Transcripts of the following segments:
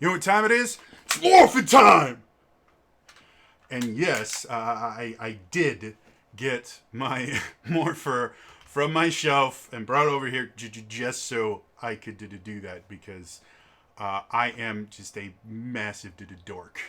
You know what time it is? It's morphin' time! And yes, I did get my morpher from my shelf and brought it over here just so I could do that because I am just a massive dork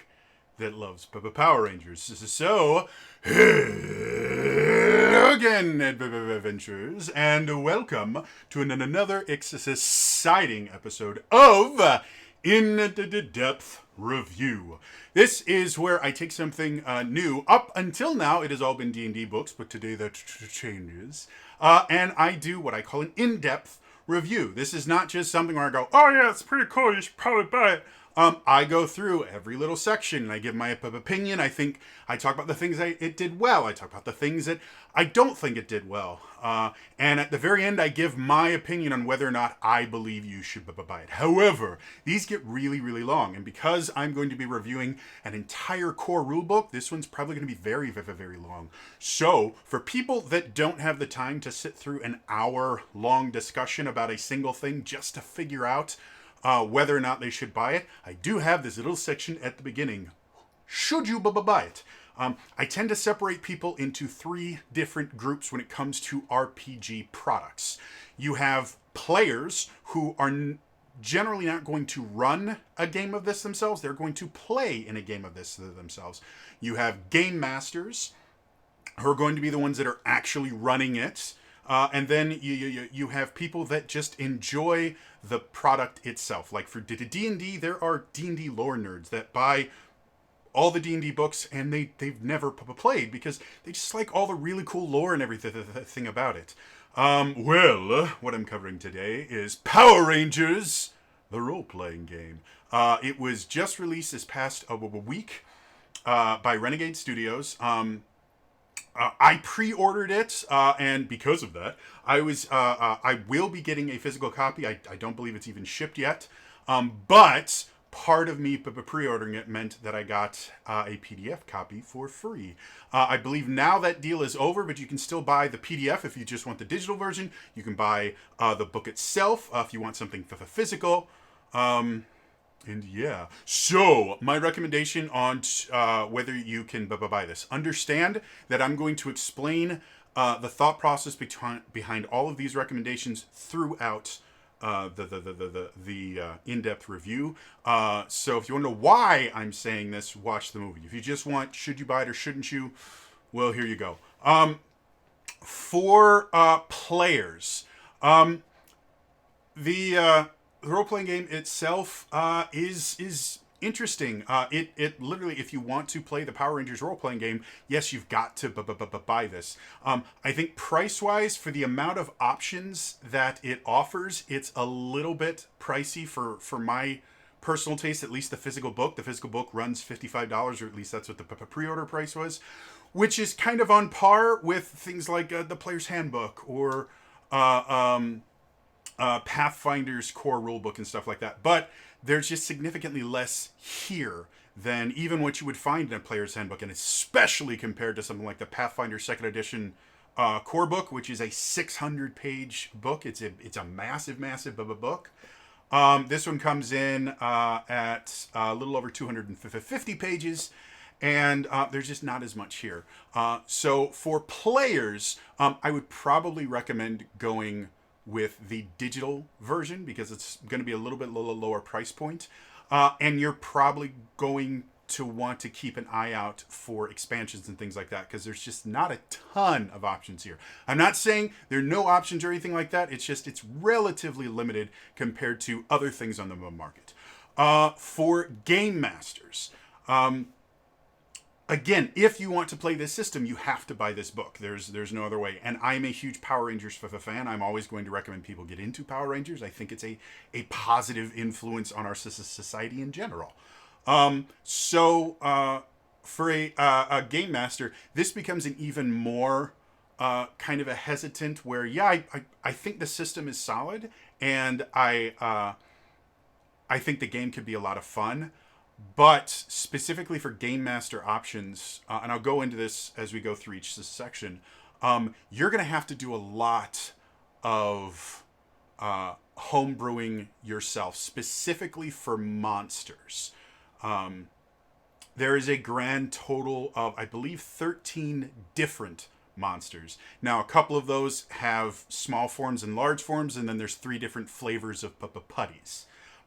that loves Power Rangers. So, hello again, adventurers, and welcome to another exciting episode of In-Depth Review. This is where I take something new. Up until now, it has all been D&D books, but today that changes. And I do what I call an in-depth review. This is not just something where I go, oh yeah, it's pretty cool, you should probably buy it. I go through every little section and I give my opinion. I think I talk about the things it did well. I talk about the things that I don't think it did well. And at the very end, I give my opinion on whether or not I believe you should buy it. However, these get really, really long. And because I'm going to be reviewing an entire core rulebook, this one's probably going to be very, very, very long. So for people that don't have the time to sit through an hour-long discussion about a single thing just to figure out whether or not they should buy it, I do have this little section at the beginning. Should you buy it? I tend to separate people into three different groups when it comes to RPG products. You have players who are generally not going to run a game of this themselves. They're going to play in a game of this themselves. You have game masters who are going to be the ones that are actually running it. And then you have people that just enjoy the product itself. Like for D&D, there are D&D lore nerds that buy all the D&D books and they've never played because they just like all the really cool lore and everything about it. Well, what I'm covering today is Power Rangers, the role-playing game. It was just released this past week by Renegade Studios. I pre-ordered it, and because of that, I will be getting a physical copy. I don't believe it's even shipped yet, but part of me pre-ordering it meant that I got a PDF copy for free. I believe now that deal is over, but you can still buy the PDF if you just want the digital version. You can buy the book itself if you want something physical. And yeah, so my recommendation on whether you can buy this. Understand that I'm going to explain the thought process behind all of these recommendations throughout the in-depth review. So if you want to know why I'm saying this, watch the movie. If you just want, should you buy it or shouldn't you? Well, here you go. For players, the role-playing game itself is interesting. It literally, if you want to play the Power Rangers role-playing game, yes, you've got to buy this. I think price-wise, for the amount of options that it offers, it's a little bit pricey for my personal taste. At least the physical book. The physical book runs $55, or at least that's what the pre-order price was, which is kind of on par with things like the Player's Handbook or Pathfinder's core rulebook and stuff like that. But there's just significantly less here than even what you would find in a Player's Handbook, and especially compared to something like the Pathfinder Second Edition core book, which is a 600-page book. It's a massive book. This one comes in at a little over 250 pages, and there's just not as much here. So for players, I would probably recommend going with the digital version because it's going to be a little bit lower price point. And you're probably going to want to keep an eye out for expansions and things like that because there's just not a ton of options here. I'm not saying there are no options or anything like that. It's just it's relatively limited compared to other things on the market. For game masters, again, if you want to play this system, you have to buy this book. There's no other way. And I'm a huge Power Rangers fan. I'm always going to recommend people get into Power Rangers. I think it's a positive influence on our society in general. So for a game master, this becomes an even more kind of a hesitant where, yeah, I think the system is solid, and I think the game could be a lot of fun. But specifically for Game Master options, and I'll go into this as we go through each section, you're going to have to do a lot of homebrewing yourself, specifically for monsters. There is a grand total of, I believe, 13 different monsters. Now, a couple of those have small forms and large forms, and then there's 3 different flavors of putties.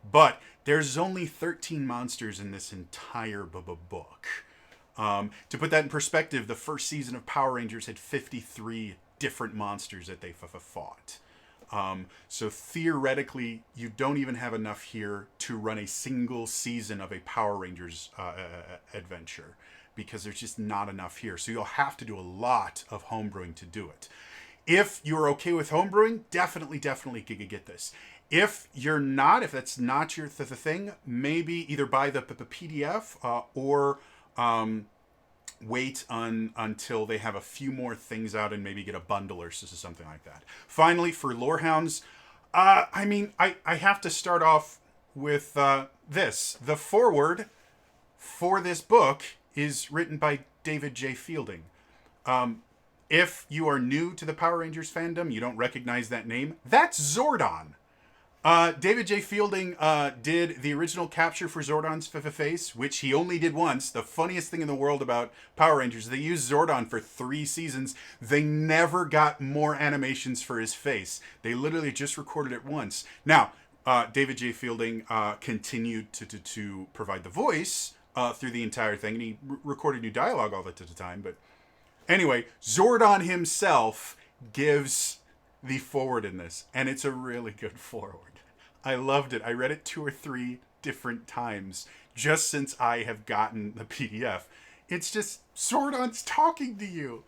But there's only 13 monsters in this entire book. To put that in perspective, the first season of Power Rangers had 53 different monsters that they fought. So theoretically, you don't even have enough here to run a single season of a Power Rangers adventure, because there's just not enough here. So you'll have to do a lot of homebrewing to do it. If you're okay with homebrewing, definitely get this. If you're not, if that's not your the thing, maybe either buy the PDF or wait until they have a few more things out and maybe get a bundle or something like that. Finally, for Lorehounds, I have to start off with this. The foreword for this book is written by David J. Fielding. If you are new to the Power Rangers fandom, you don't recognize that name, that's Zordon. David J. Fielding did the original capture for Zordon's face, which he only did once. The funniest thing in the world about Power Rangers, they used Zordon for 3 seasons. They never got more animations for his face. They literally just recorded it once. Now, David J. Fielding continued to provide the voice through the entire thing, and he recorded new dialogue all the time. But anyway, Zordon himself gives the forward in this, and it's a really good forward. I loved it. I read it 2 or 3 different times just since I have gotten the PDF. It's just Zordon's talking to you.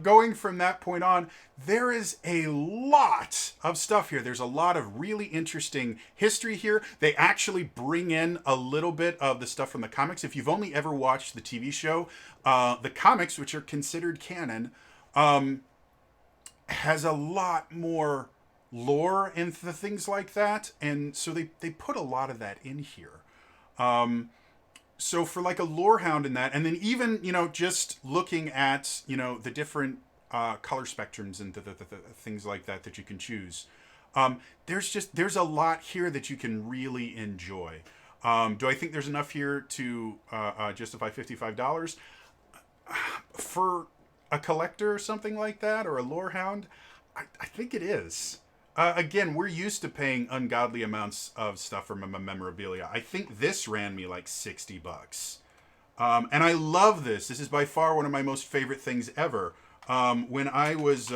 Going from that point on, there is a lot of stuff here. There's a lot of really interesting history here. They actually bring in a little bit of the stuff from the comics. If you've only ever watched the TV show, the comics, which are considered canon, has a lot more lore and things like that, and so they put a lot of that in here. So for like a lore hound in that, and then even just looking at the different color spectrums and the things like that you can choose, there's a lot here that you can really enjoy. Do I think there's enough here to justify $55 for a collector or something like that, or a lore hound? I think it is. Again, we're used to paying ungodly amounts of stuff for memorabilia. I think this ran me like $60. And I love this. This is by far one of my most favorite things ever. When I was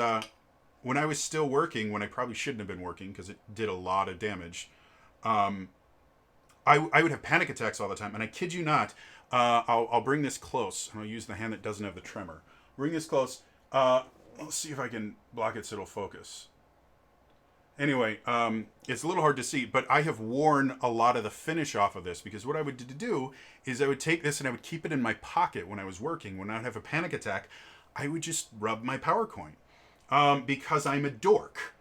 still working, when I probably shouldn't have been working because it did a lot of damage, I would have panic attacks all the time. And I kid you not, I'll bring this close. I'll use the hand that doesn't have the tremor. Bring this close. Let's see if I can block it so it'll focus. Anyway, it's a little hard to see, but I have worn a lot of the finish off of this, because what I would do is I would take this and I would keep it in my pocket when I was working. When I would have a panic attack, I would just rub my power coin, because I'm a dork.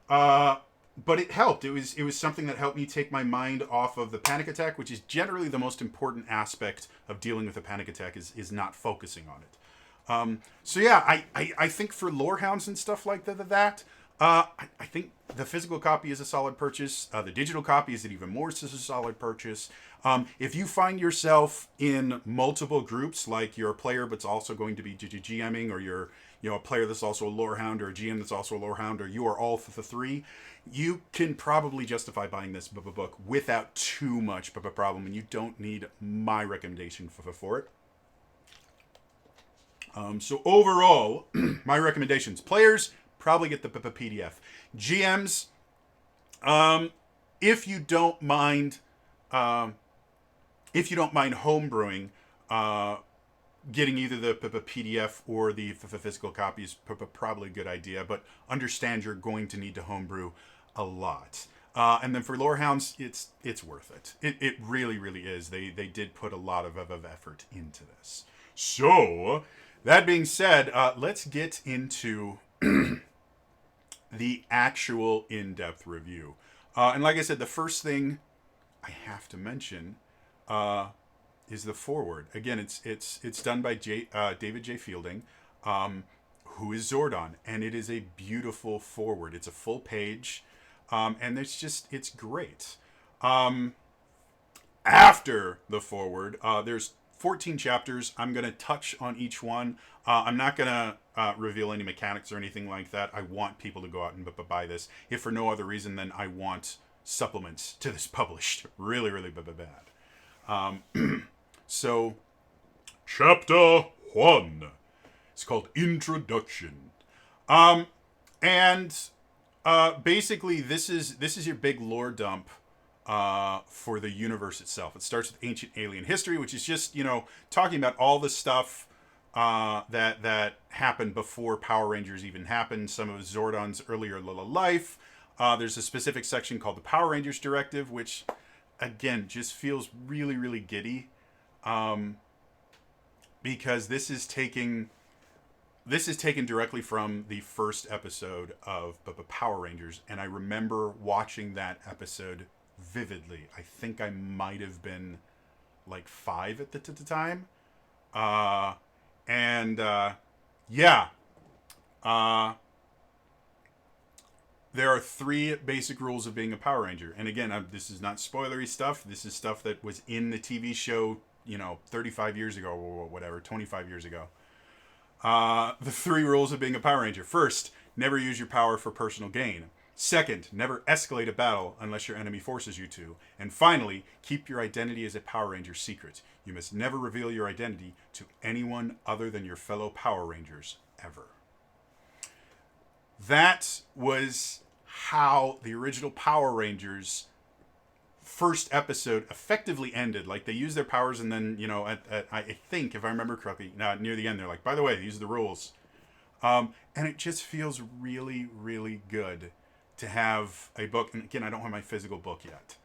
But it helped. It was something that helped me take my mind off of the panic attack, which is generally the most important aspect of dealing with a panic attack, is not focusing on it. So yeah, I think for lorehounds and stuff like that, I think the physical copy is a solid purchase. The digital copy is an even more solid purchase. If you find yourself in multiple groups, like you're a player but's also going to be GMing, or you're a player that's also a lorehound, or a GM that's also a lorehound, or you are all the 3, you can probably justify buying this book without too much of a problem, and you don't need my recommendation for it. So overall, my recommendations: players, probably get the PDF. GMs, if you don't mind homebrewing, getting either the PDF or the physical copy is probably a good idea. But understand you're going to need to homebrew a lot. And then for lorehounds, it's worth it. It really, really is. They did put a lot of effort into this. So that being said, let's get into the actual in-depth review. And like I said, the first thing I have to mention is the foreword. Again, it's done by David J. Fielding, who is Zordon, and it is a beautiful foreword. It's a full page. And it's great. After the forward, there's 14 chapters. I'm going to touch on each one. I'm not going to reveal any mechanics or anything like that. I want people to go out and buy this. If for no other reason than I want supplements to this published. Really, really bad. So, Chapter 1. It's called Introduction. And basically, this is your big lore dump for the universe itself. It starts with ancient alien history, which is just, talking about all the stuff that happened before Power Rangers even happened, some of Zordon's earlier life. There's a specific section called the Power Rangers Directive, which, again, just feels really, really giddy. Because this is taken directly from the first episode of Power Rangers, and I remember watching that episode vividly. I think I might have been like 5 at the time. There are 3 basic rules of being a Power Ranger. And again, this is not spoilery stuff. This is stuff that was in the TV show, 35 years ago or whatever, 25 years ago. The 3 rules of being a Power Ranger. First, never use your power for personal gain. Second, never escalate a battle unless your enemy forces you to. And finally, keep your identity as a Power Ranger secret. You must never reveal your identity to anyone other than your fellow Power Rangers, ever. That was how the original Power Rangers first episode effectively ended. Like, they used their powers, and then, I think, if I remember correctly, near the end, they're like, by the way, these are the rules. And it just feels really, really good to have a book. And again, I don't have my physical book yet.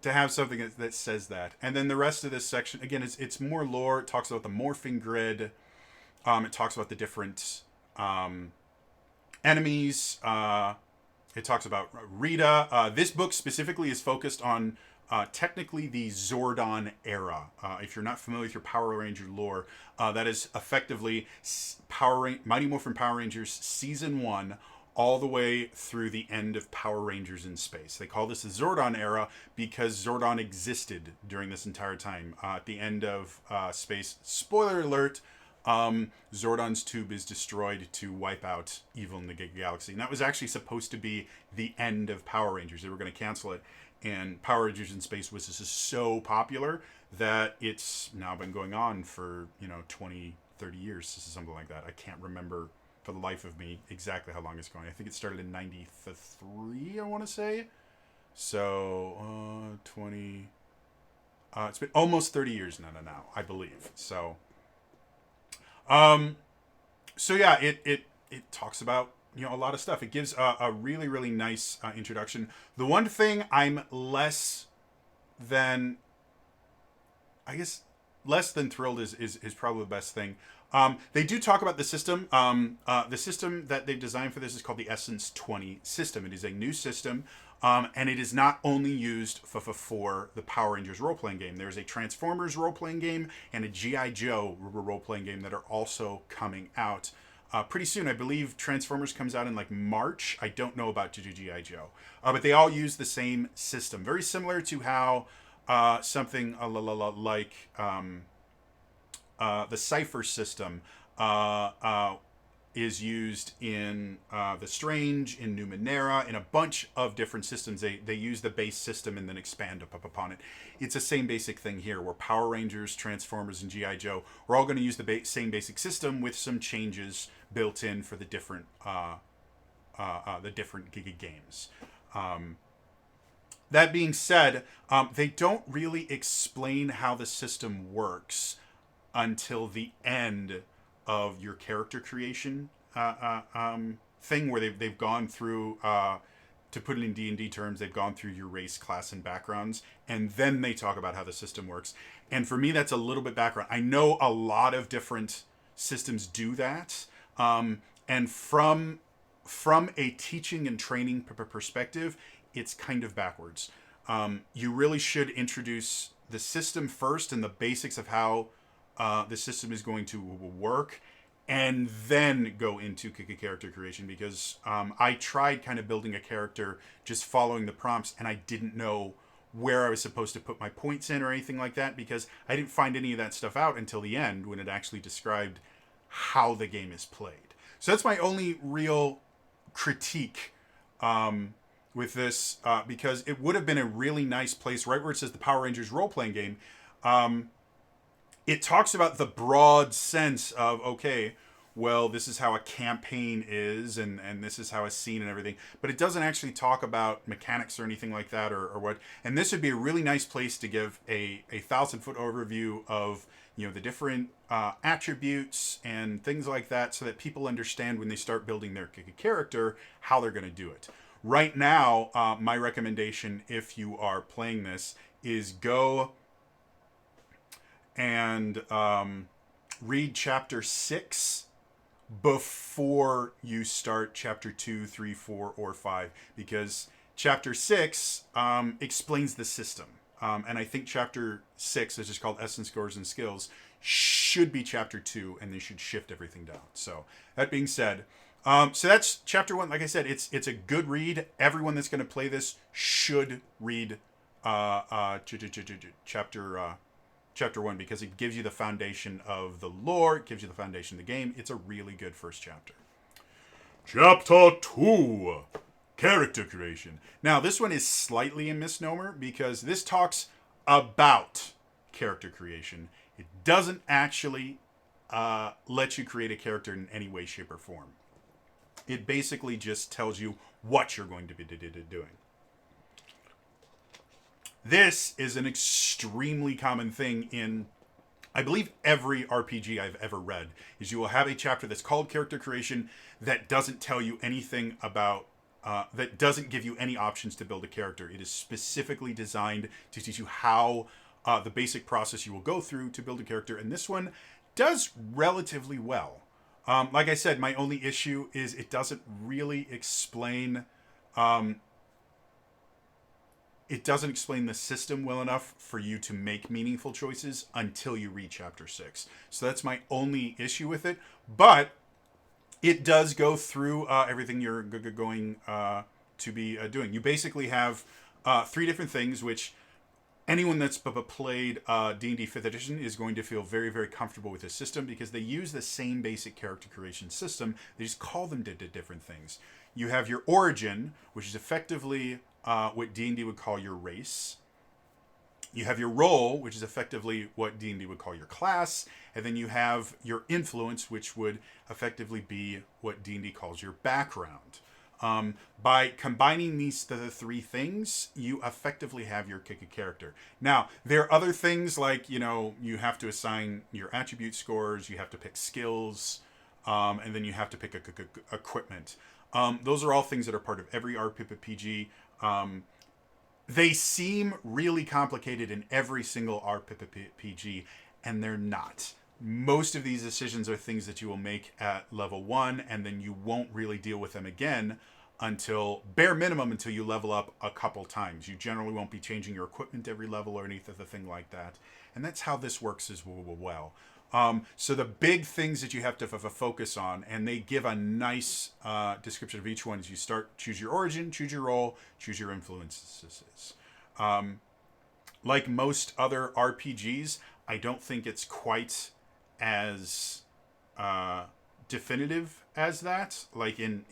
To have something that says that. And then the rest of this section, again, it's more lore. It talks about the morphing grid. It talks about the different enemies. It talks about Rita. This book specifically is focused on technically the Zordon era. If you're not familiar with your Power Ranger lore, that is effectively Mighty Morphin Power Rangers Season 1 all the way through the end of Power Rangers in Space. They call this the Zordon era because Zordon existed during this entire time. At the end of Space, spoiler alert, Zordon's tube is destroyed to wipe out evil in the galaxy. And that was actually supposed to be the end of Power Rangers. They were going to cancel it. And Power Rangers in Space was just so popular that it's now been going on for, 20, 30 years, something like that. I can't remember for the life of me exactly how long it's going. I think it started in 93, I want to say. So, 20... it's been almost 30 years now, I believe. So... yeah, it talks about, a lot of stuff. It gives a really, really nice introduction. The one thing I'm less than thrilled is probably the best thing. They do talk about the system. The system that they've designed for this is called the Essence 20 system. It is a new system, and it is not only used for the Power Rangers role-playing game. There's a Transformers role-playing game and a G.I. Joe role-playing game that are also coming out pretty soon. I believe Transformers comes out in like March. I don't know about G.I. Joe. But they all use the same system. Very similar to how something like the Cypher system is used in The Strange, in Numenera, in a bunch of different systems. They use the base system and then expand upon it. It's the same basic thing here, where Power Rangers, Transformers, and G.I. Joe, we're all going to use the same basic system with some changes built in for the different games. That being said, they don't really explain how the system works until the end of your character creation thing, where they've gone through, to put it in D&D terms, they've gone through your race, class, and backgrounds, and then they talk about how the system works. And for me, that's a little bit background. I know a lot of different systems do that, and from a teaching and training perspective, it's kind of backwards. You really should introduce the system first and the basics of how the system is going to work, and then go into character creation, because I tried kind of building a character just following the prompts, and I didn't know where I was supposed to put my points in or anything like that, because I didn't find any of that stuff out until the end when it actually described how the game is played. So that's my only real critique with this, because it would have been a really nice place, right where it says the Power Rangers role-playing game. It talks about the broad sense of, okay, well, this is how a campaign is, and this is how a scene and everything. But it doesn't actually talk about mechanics or anything like that, or what. And this would be a really nice place to give a 1,000-foot overview of, you know, the different attributes and things like that, so that people understand when they start building their character how they're going to do it. Right now, my recommendation, if you are playing this, is go and read chapter 6 before you start chapter 2, 3, 4, or 5, because chapter 6 explains the system. And I think chapter 6, which is called Essence, Scores, and Skills, should be chapter 2, and they should shift everything down. So, that being said, so that's chapter 1. Like I said, it's a good read. Everyone that's going to play this should read chapter 1, because it gives you the foundation of the lore, it gives you the foundation of the game. It's a really good first chapter. Chapter 2, character creation. Now, this one is slightly a misnomer, because this talks about character creation. It doesn't actually let you create a character in any way, shape, or form. It basically just tells you what you're going to be doing. This is an extremely common thing in, I believe, every RPG I've ever read, is you will have a chapter that's called character creation that doesn't tell you anything about, that doesn't give you any options to build a character. It is specifically designed to teach you how the basic process you will go through to build a character, and this one does relatively well. Like I said, my only issue is it doesn't really explain... it doesn't explain the system well enough for you to make meaningful choices until you read chapter 6. So that's my only issue with it. But it does go through everything you're going to be doing. You basically have 3 different things, which anyone that's played D&D 5th edition is going to feel very, very comfortable with this system, because they use the same basic character creation system. They just call them different things. You have your origin, which is effectively what D&D would call your race. You have your role, which is effectively what D&D would call your class. And then you have your influence, which would effectively be what D&D calls your background. By combining the 3 things, you effectively have your character. Now, there are other things like, you know, you have to assign your attribute scores, you have to pick skills, and then you have to pick equipment. Those are all things that are part of every RPG. They seem really complicated in every single RPG, and they're not. Most of these decisions are things that you will make at level 1, and then you won't really deal with them again until, bare minimum, until you level up a couple times. You generally won't be changing your equipment every level or anything like that. And that's how this works as well. So the big things that you have to focus on, and they give a nice description of each one, is you choose your origin, choose your role, choose your influences. Like most other RPGs, I don't think it's quite as definitive as that. Like in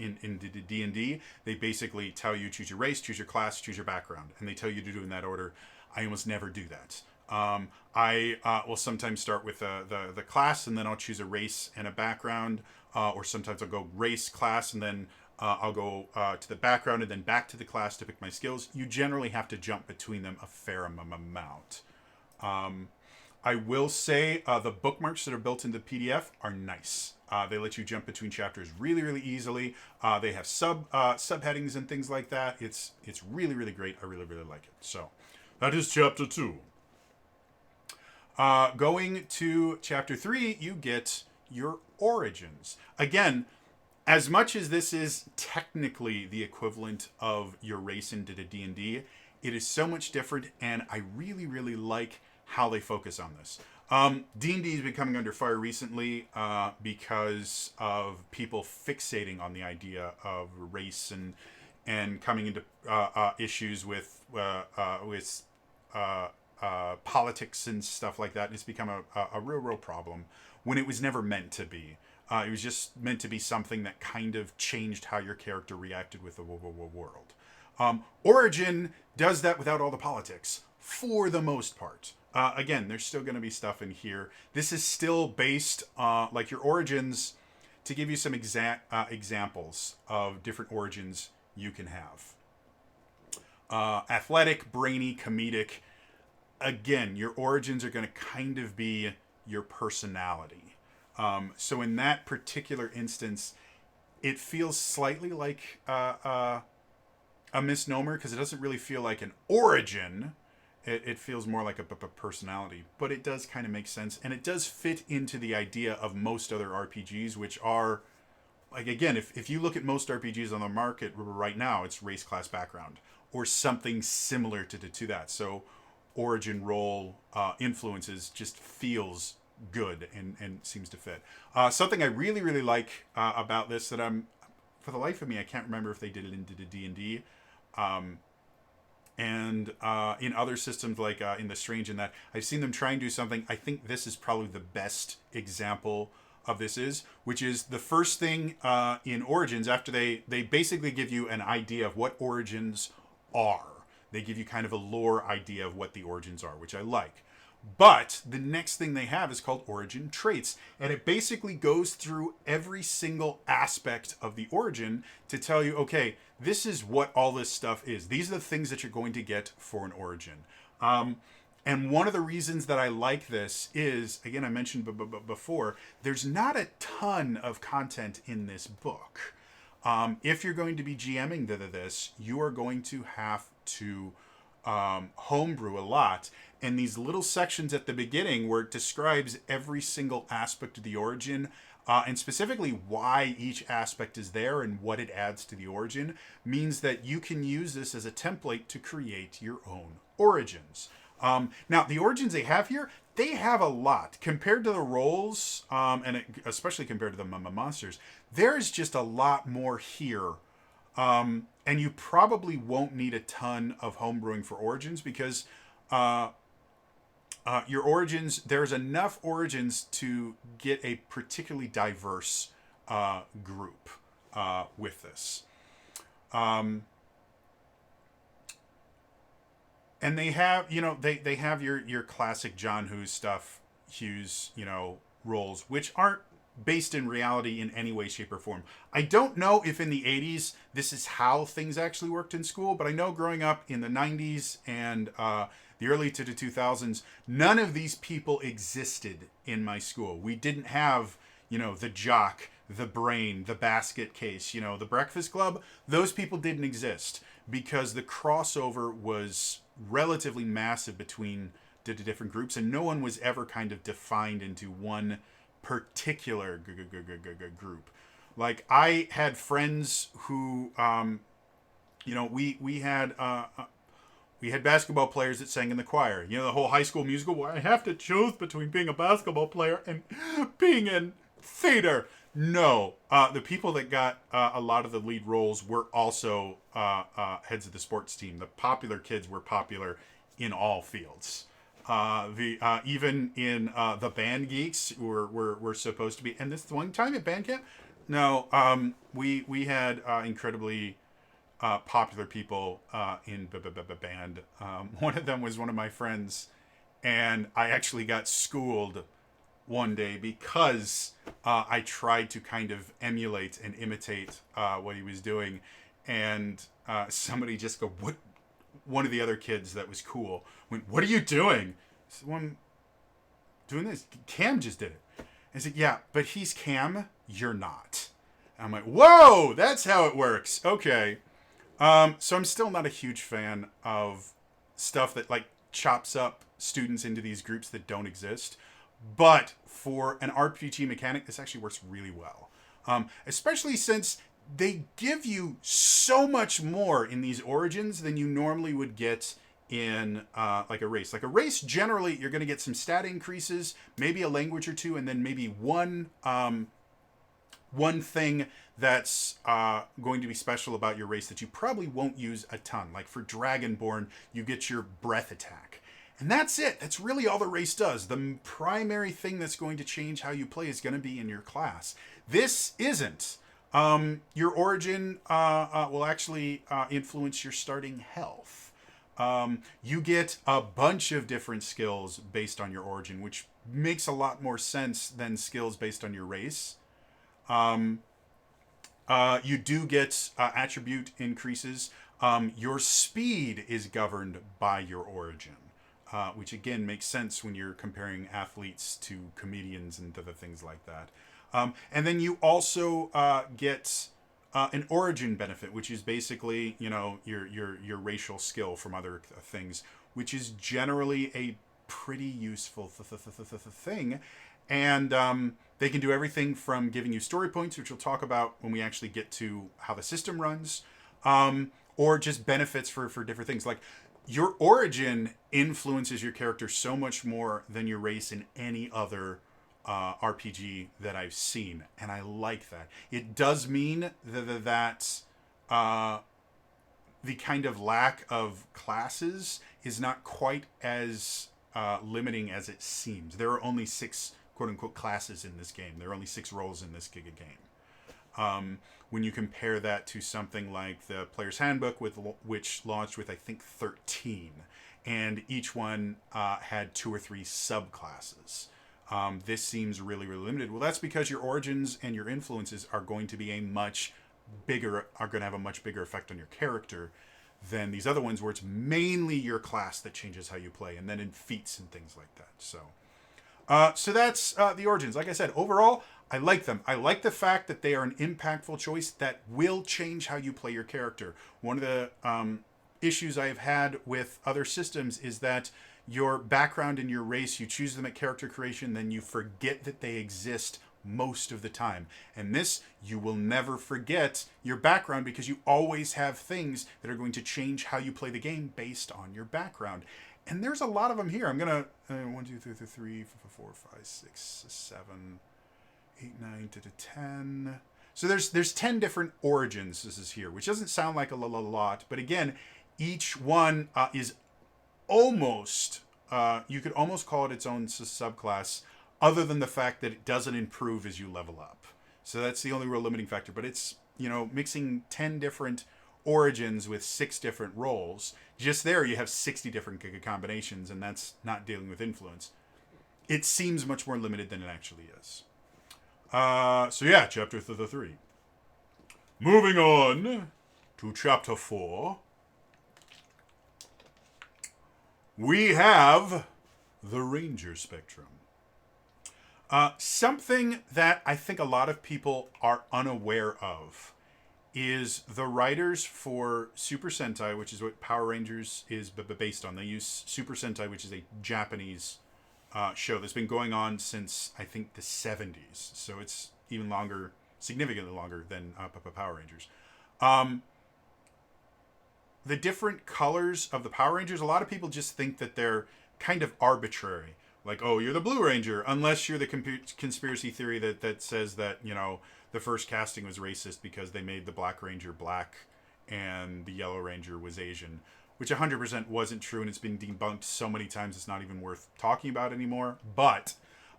D&D, they basically tell you choose your race, choose your class, choose your background, and they tell you to do it in that order. I almost never do that. I will sometimes start with the class, and then I'll choose a race and a background, or sometimes I'll go race, class, and then I'll go to the background and then back to the class to pick my skills. You generally have to jump between them a fair amount. I will say the bookmarks that are built into PDF are nice. They let you jump between chapters really, really easily. They have subheadings and things like that. It's really, really great. I really, really like it. So that is chapter 2. Going to chapter 3, you get your origins. Again, as much as this is technically the equivalent of your race in D&D, it is so much different, and I really, really like how they focus on this. D&D has been coming under fire recently because of people fixating on the idea of race and coming into issues with politics and stuff like that. And it's become a real problem when it was never meant to be. It was just meant to be something that kind of changed how your character reacted with the world. Origin does that without all the politics, for the most part. Again, there's still going to be stuff in here. This is still based, like your origins, to give you some examples of different origins you can have. Athletic, brainy, comedic. Again, your origins are going to kind of be your personality. So in that particular instance, it feels slightly like a misnomer because it doesn't really feel like an origin. It feels more like a personality, but it does kind of make sense, and it does fit into the idea of most other RPGs, which are, like, again, if you look at most RPGs on the market right now, it's race, class, background, or something similar to that. So origin role influences just feels good and seems to fit. Something I really like about this that for the life of me, I can't remember if they did it into the D&D. And in other systems like in the Strange and that, I've seen them try and do something. I think this is probably the best example of this which is the first thing in Origins after they basically give you an idea of what Origins are. They give you kind of a lore idea of what the Origins are, which I like. But the next thing they have is called Origin Traits. And it basically goes through every single aspect of the origin to tell you, okay, this is what all this stuff is. These are the things that you're going to get for an origin. And one of the reasons that I like this is, again, I mentioned before, there's not a ton of content in this book. If you're going to be GMing this, you are going to have to homebrew a lot. And these little sections at the beginning where it describes every single aspect of the origin, and specifically why each aspect is there and what it adds to the origin, means that you can use this as a template to create your own origins. Now, the origins they have here, they have a lot. Compared to the roles, especially compared to the monsters, there's just a lot more here. And you probably won't need a ton of homebrewing for origins because your origins, there's enough origins to get a particularly diverse group with this. And they have, they have your classic John Hughes, roles, which aren't based in reality in any way, shape, or form. I don't know if in the 80s this is how things actually worked in school, but I know growing up in the 90s and the early to the 2000s, none of these people existed in my school. We didn't have, the jock, the brain, the basket case, the breakfast club. Those people didn't exist because the crossover was relatively massive between the different groups, and no one was ever kind of defined into one particular group. Like, I had friends who, we had basketball players that sang in the choir. The whole High School Musical, where I have to choose between being a basketball player and being in theater. No, the people that got a lot of the lead roles were also heads of the sports team. The popular kids were popular in all fields. Even in the band geeks were supposed to be. And this one time at band camp, no, we had incredibly popular people in band. One of them was one of my friends, and I actually got schooled one day because I tried to kind of emulate and imitate what he was doing, and somebody just go, "What?" One of the other kids that was cool went, "What are you doing?" I said, "Well, I'm doing this. Cam just did it." I said, "Yeah, but he's Cam. You're not." And I'm like, "Whoa, that's how it works." Okay. So I'm still not a huge fan of stuff that like chops up students into these groups that don't exist. But for an RPG mechanic, this actually works really well. Especially since they give you so much more in these origins than you normally would get in like a race. Like a race, generally, you're going to get some stat increases, maybe a language or two, and then maybe one thing that's going to be special about your race that you probably won't use a ton. Like for Dragonborn, you get your breath attack. And that's it. That's really all the race does. The primary thing that's going to change how you play is going to be in your class. This isn't. Your origin will actually influence your starting health. You get a bunch of different skills based on your origin, which makes a lot more sense than skills based on your race. You do get attribute increases. Your speed is governed by your origin, which again makes sense when you're comparing athletes to comedians and other things like that. And then you also get an origin benefit, which is basically your racial skill from other things, which is generally a pretty useful thing. And they can do everything from giving you story points, which we'll talk about when we actually get to how the system runs, or just benefits for different things. Like your origin influences your character so much more than your race in any other RPG that I've seen, and I like that. It does mean that the kind of lack of classes is not quite as limiting as it seems. There are only 6 quote-unquote classes in this game. There are only 6 roles in this Giga game. When you compare that to something like the Player's Handbook, which launched with, I think, 13, and each one had 2 or 3 subclasses. This seems really, really limited. Well, that's because your origins and your influences are going to be going to have a much bigger effect on your character than these other ones, where it's mainly your class that changes how you play, and then in feats and things like that. So that's the origins. Like I said, overall, I like them. I like the fact that they are an impactful choice that will change how you play your character. One of the issues I've had with other systems is that your background and your race, you choose them at character creation, then you forget that they exist most of the time. And this, you will never forget your background because you always have things that are going to change how you play the game based on your background. And there's a lot of them here. I'm going to 1, 2, 3, 4, 5, 6, 7, 8, 9, 10. So there's 10 different origins this is here, which doesn't sound like a lot, but again, each one is almost, you could almost call it its own subclass, other than the fact that it doesn't improve as you level up. So that's the only real limiting factor. But it's, mixing 10 different origins with 6 different roles. Just there, you have 60 different combinations, and that's not dealing with influence. It seems much more limited than it actually is. So yeah, chapter 3. Moving on to chapter 4. We have the Ranger Spectrum. Something that I think a lot of people are unaware of is the writers for Super Sentai, which is what Power Rangers is based on. They use Super Sentai, which is a Japanese show that's been going on since, I think, the 70s. So it's even longer, significantly longer than Power Rangers. The different colors of the Power Rangers, a lot of people just think that they're kind of arbitrary. Like, oh, you're the Blue Ranger, unless you're the conspiracy theory that says that, the first casting was racist because they made the Black Ranger black and the Yellow Ranger was Asian, which 100% wasn't true, and it's been debunked so many times it's not even worth talking about anymore. But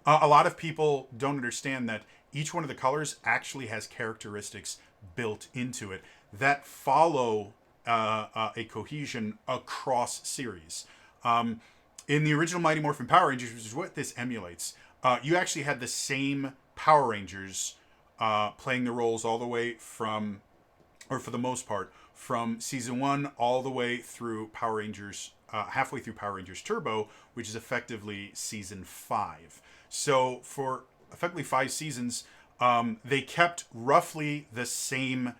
a lot of people don't understand that each one of the colors actually has characteristics built into it that follow a cohesion across series. In the original Mighty Morphin Power Rangers, which is what this emulates, you actually had the same Power Rangers playing the roles all the way from, or for the most part, from season 1 all the way through Power Rangers, halfway through Power Rangers Turbo, which is effectively season 5. So for effectively 5 seasons, they kept roughly the same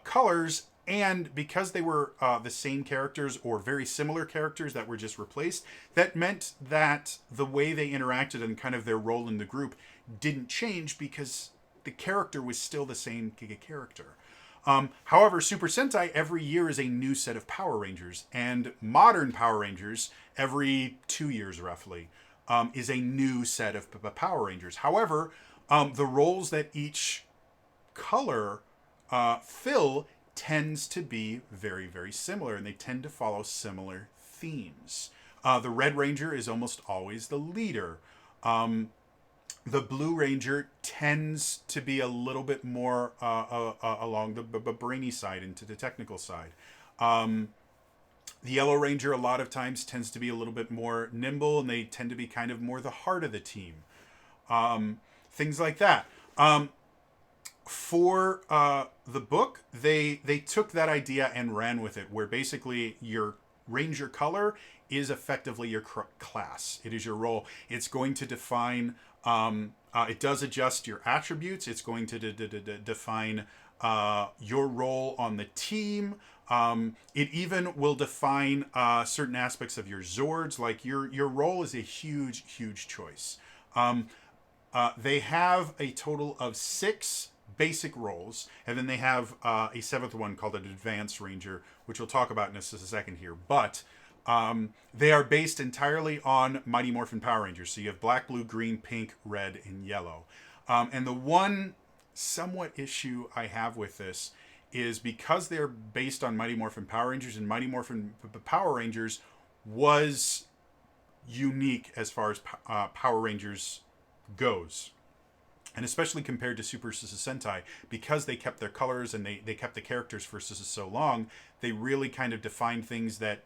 colors. And because they were the same characters or very similar characters that were just replaced, that meant that the way they interacted and kind of their role in the group didn't change because the character was still the same character. However, Super Sentai every year is a new set of Power Rangers, and modern Power Rangers every 2 years roughly is a new set of Power Rangers. However, the roles that each color fill tends to be very, very similar, and they tend to follow similar themes. The Red Ranger is almost always the leader. The Blue Ranger tends to be a little bit more along the brainy side into the technical side. The Yellow Ranger a lot of times tends to be a little bit more nimble, and they tend to be kind of more the heart of the team. Things like that. For the book, they took that idea and ran with it, where basically your Ranger color is effectively your class. It is your role. It's going to define. It does adjust your attributes. It's going to define your role on the team. It even will define certain aspects of your Zords. Like your role is a huge, huge choice. They have a total of 6 basic roles, and then they have a 7th one called an Advanced Ranger, which we'll talk about in just a second here. But they are based entirely on Mighty Morphin Power Rangers. So you have black, blue, green, pink, red, and yellow. And the one somewhat issue I have with this is because they're based on Mighty Morphin Power Rangers, and Mighty Morphin Power Rangers was unique as far as Power Rangers goes. And especially compared to Super Sentai, because they kept their colors and they kept the characters for so long, they really kind of defined things that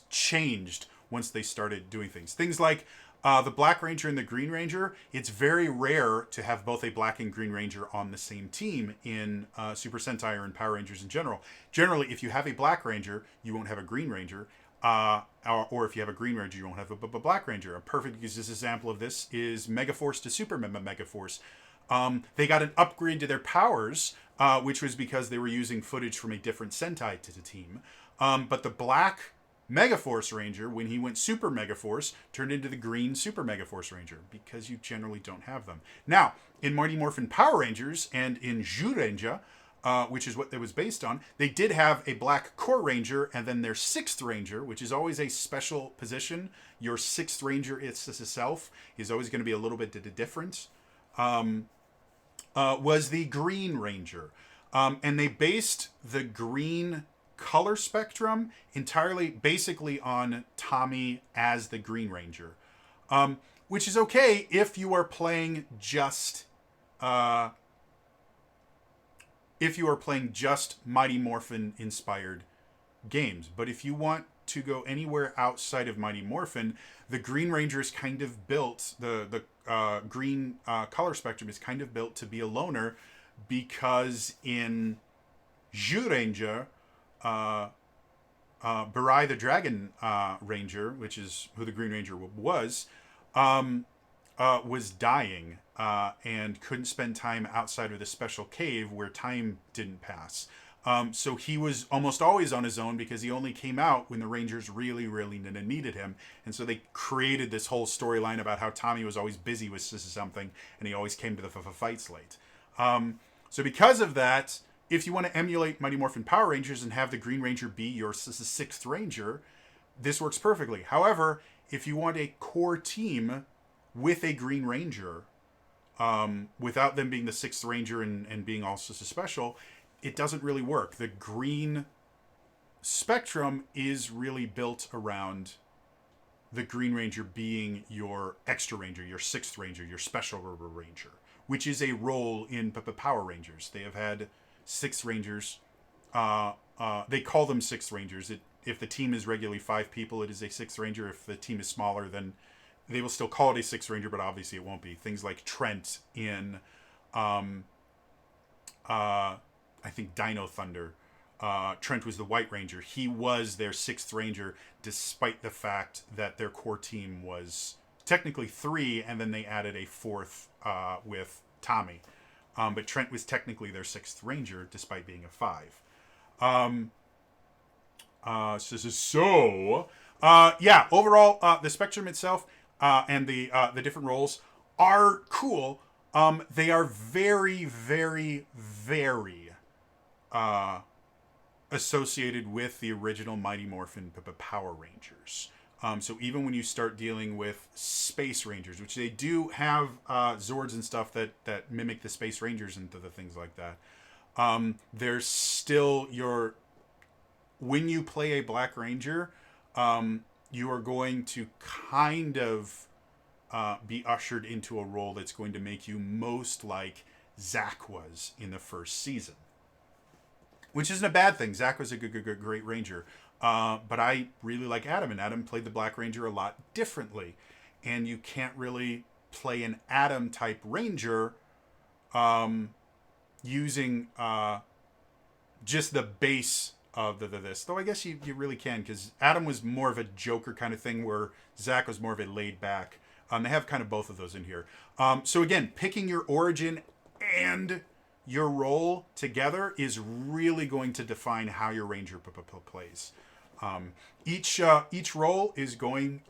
changed once they started doing things. Things like the Black Ranger and the Green Ranger. It's very rare to have both a Black and Green Ranger on the same team in Super Sentai or in Power Rangers in general. Generally, if you have a Black Ranger, you won't have a Green Ranger. Or if you have a Green Ranger, you won't have a Black Ranger. A perfect example of this is Megaforce to Super Megaforce. They got an upgrade to their powers, which was because they were using footage from a different Sentai to the team. But the Black Megaforce Ranger, when he went Super Megaforce, turned into the Green Super Megaforce Ranger, because you generally don't have them. Now, in Mighty Morphin Power Rangers and in Zyuranger, which is what it was based on, they did have a Black Core Ranger and then their 6th Ranger, which is always a special position. Your 6th Ranger itself is always going to be a little bit different. Was the Green Ranger. And they based the green color spectrum entirely basically on Tommy as the Green Ranger. Which is okay if you are playing just Mighty Morphin inspired games. But if you want to go anywhere outside of Mighty Morphin, the Green Ranger is kind of built, the green color spectrum is kind of built to be a loner, because in Zyuranger, Barai the Dragon Ranger, which is who the Green Ranger was dying and couldn't spend time outside of the special cave where time didn't pass. So he was almost always on his own, because he only came out when the Rangers really, really needed him. And so they created this whole storyline about how Tommy was always busy with something, and he always came to the fights late. So because of that, if you want to emulate Mighty Morphin Power Rangers and have the Green Ranger be your 6th Ranger, this works perfectly. However, if you want a core team with a Green Ranger, without them being the 6th Ranger and being also special, it doesn't really work. The green spectrum is really built around the Green Ranger being your extra Ranger, your 6th Ranger, your special Ranger, which is a role in Power Rangers. They have had 6 Rangers. They call them 6 Rangers. If the team is regularly 5 people, it is a 6th Ranger. If the team is smaller, then they will still call it a 6th Ranger, but obviously it won't be. Things like Trent in I think Dino Thunder. Trent was the White Ranger. He was their 6th Ranger, despite the fact that their core team was technically 3, and then they added a 4th with Tommy. But Trent was technically their 6th Ranger, despite being a 5. Overall, the spectrum itself and the different roles are cool. They are very, very, very uh, associated with the original Mighty Morphin Power Rangers. So even when you start dealing with Space Rangers, which they do have Zords and stuff that mimic the Space Rangers and the things like that, there's still when you play a Black Ranger, you are going to kind of be ushered into a role that's going to make you most like Zach was in the first season. Which isn't a bad thing. Zach was a great Ranger. But I really like Adam, and Adam played the Black Ranger a lot differently. And you can't really play an Adam type Ranger using just the base of this. Though I guess you really can, because Adam was more of a Joker kind of thing, where Zach was more of a laid back. They have kind of both of those in here. So again, picking your origin and your role together is really going to define how your Ranger plays. Each role is going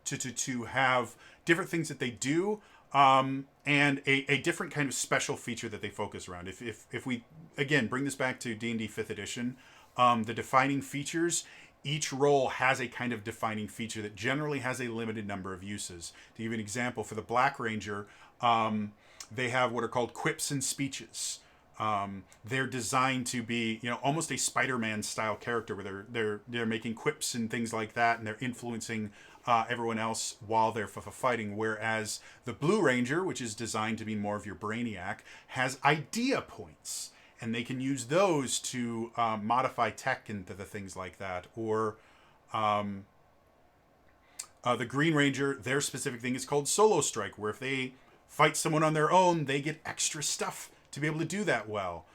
to have different things that they do, and a different kind of special feature that they focus around. If we again bring this back to D&D 5th edition, the defining features. Each role has a kind of defining feature that generally has a limited number of uses. To give you an example, for the Black Ranger, they have what are called quips and speeches. They're designed to be, almost a Spider-Man style character, where they're making quips and things like that, and they're influencing everyone else while they're fighting. Whereas the Blue Ranger, which is designed to be more of your Brainiac, has idea points, and they can use those to modify tech and the things like that. Or the Green Ranger, their specific thing is called Solo Strike, where if they fight someone on their own, they get extra stuff to be able to do that well.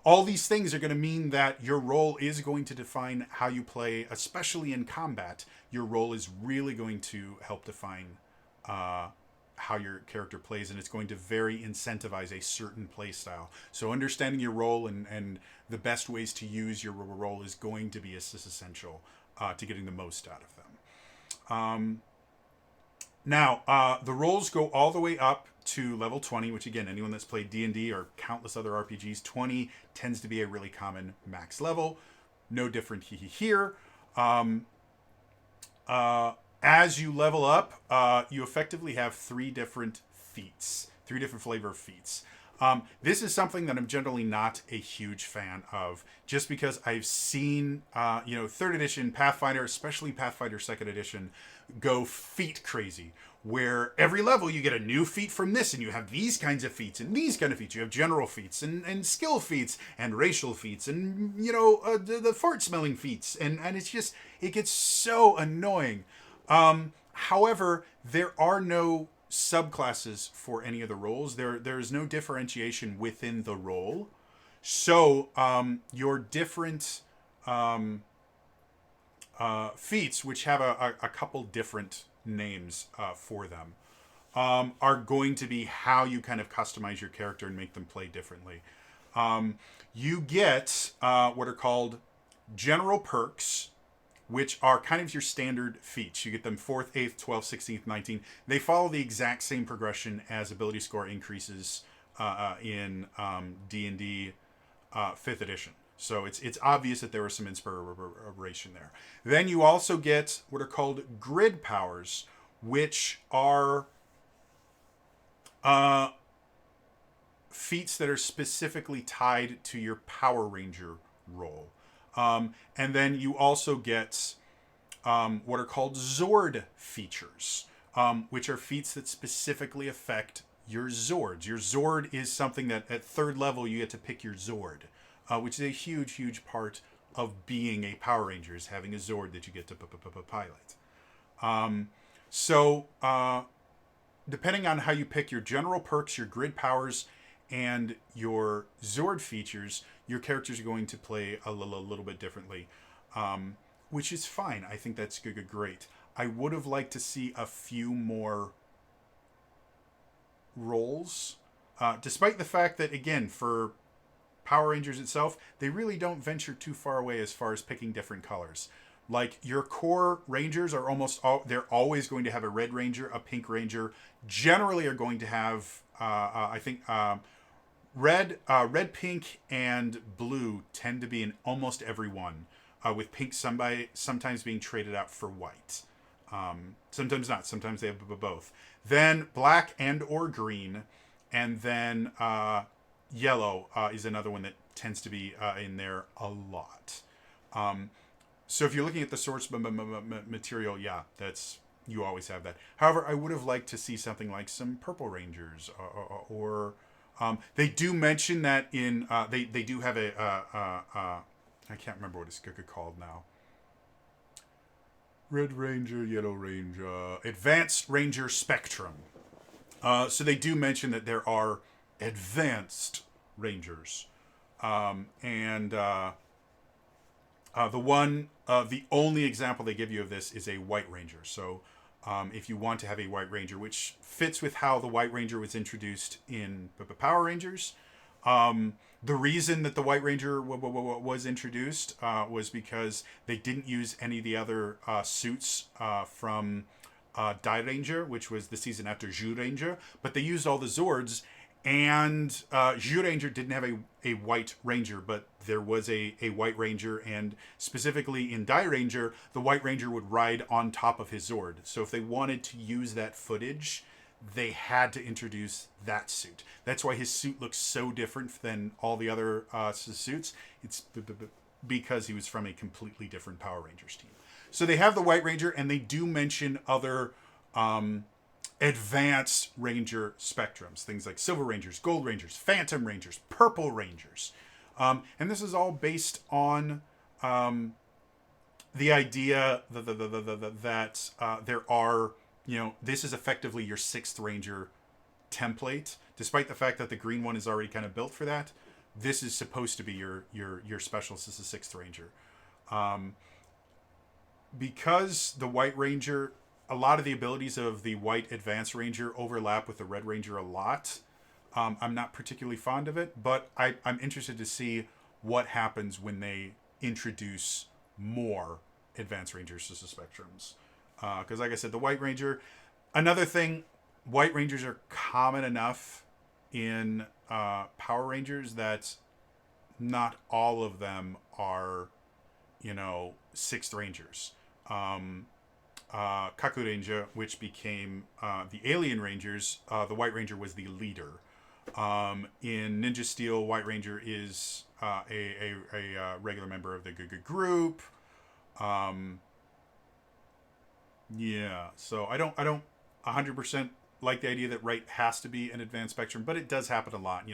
All these things are going to mean that your role is going to define how you play, especially in combat. Your role is really going to help define how your character plays, and it's going to very incentivize a certain play style. So understanding your role and the best ways to use your role is going to be essential to getting the most out of them. Now, the roles go all the way up to level 20, which again, anyone that's played D&D or countless other RPGs, 20 tends to be a really common max level. No different here. As you level up, you effectively have three different flavor of feats. This is something that I'm generally not a huge fan of, just because I've seen, 3rd edition Pathfinder, especially Pathfinder 2nd edition, go feat crazy, where every level you get a new feat from this, and you have these kinds of feats and these kind of feats. You have general feats and skill feats and racial feats and, the fart smelling feats. And it's just, it gets so annoying. However, there are no subclasses for any of the roles. There is no differentiation within the role. So your different feats, which have a couple different names for them, are going to be how you kind of customize your character and make them play differently. You get what are called general perks, which are kind of your standard feats. You get them 4th, 8th, 12th, 16th, 19th. They follow the exact same progression as ability score increases in D&D 5th edition. So it's obvious that there was some inspiration there. Then you also get what are called grid powers, which are feats that are specifically tied to your Power Ranger role. And then you also get what are called Zord features, which are feats that specifically affect your Zords. Your Zord is something that at 3rd level you get to pick your Zord, which is a huge, huge part of being a Power Ranger, is having a Zord that you get to pilot. So depending on how you pick your general perks, your grid powers, and your Zord features, your characters are going to play a little bit differently, which is fine. I think that's great. I would have liked to see a few more roles, despite the fact that, again, for Power Rangers itself, they really don't venture too far away as far as picking different colors. Like, your core Rangers are they're always going to have a Red Ranger, a Pink Ranger, generally are going to have, red, pink, and blue tend to be in almost every one, with pink sometimes being traded out for white. Sometimes not. Sometimes they have both. Then black and or green, and then yellow is another one that tends to be in there a lot. So if you're looking at the source material, yeah, that's you always have that. However, I would have liked to see something like some purple rangers, or they do mention that in they do have a I can't remember what it's called now. Red Ranger, Yellow Ranger, Advanced Ranger Spectrum. So they do mention that there are advanced rangers, and the only example they give you of this is a White Ranger. So if you want to have a White Ranger, which fits with how the White Ranger was introduced in Power Rangers, the reason that the White Ranger was introduced was because they didn't use any of the other suits from Dai Ranger, which was the season after Zhu Ranger, but they used all the Zords. And Zhu Ranger didn't have a White Ranger, but there was a White Ranger, and specifically in Dai Ranger, the White Ranger would ride on top of his Zord. So if they wanted to use that footage, they had to introduce that suit. That's why his suit looks so different than all the other suits. It's because he was from a completely different Power Rangers team. So they have the White Ranger, and they do mention other advanced Ranger spectrums, things like Silver Rangers, Gold Rangers, Phantom Rangers, Purple Rangers. And this is all based on the idea that there are, this is effectively your 6th Ranger template. Despite the fact that the green one is already kind of built for that, this is supposed to be your specialist as a 6th Ranger. Because the White Ranger, a lot of the abilities of the White Advanced Ranger overlap with the Red Ranger a lot. I'm not particularly fond of it, but I'm interested to see what happens when they introduce more Advanced Rangers to the Spectrums. Because like I said, the White Ranger, another thing, White Rangers are common enough in Power Rangers that not all of them are, 6th Rangers. Kaku Ranger, which became the Alien Rangers, the White Ranger was the leader. In Ninja Steel, White Ranger is a regular member of the group. Yeah, so I don't 100% like the idea that Right has to be an advanced spectrum, but it does happen a lot.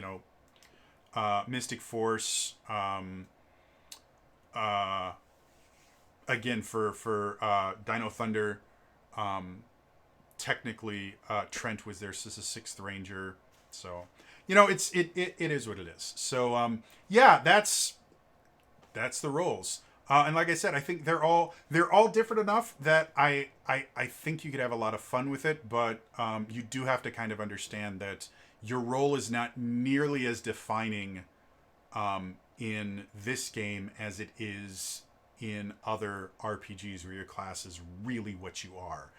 Mystic Force. Again, for Dino Thunder, technically Trent was their 6th Ranger, so it is what it is. So yeah, that's the roles. And like I said, I think they're all different enough that I think you could have a lot of fun with it, but you do have to kind of understand that your role is not nearly as defining in this game as it is in other RPGs where your class is really what you are.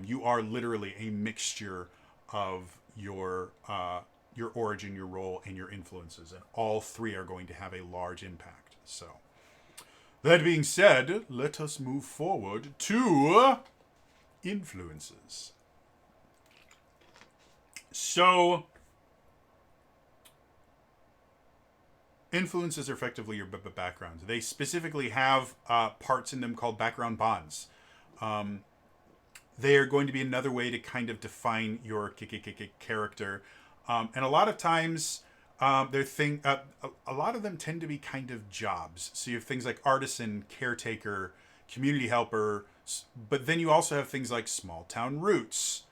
You are literally a mixture of your origin, your role, and your influences, and all 3 are going to have a large impact. So, that being said, let us move forward to influences. So, influences are effectively your backgrounds. They specifically have parts in them called background bonds. They are going to be another way to kind of define your character. And a lot of times, a lot of them tend to be kind of jobs. So you have things like artisan, caretaker, community helper, but then you also have things like small town roots,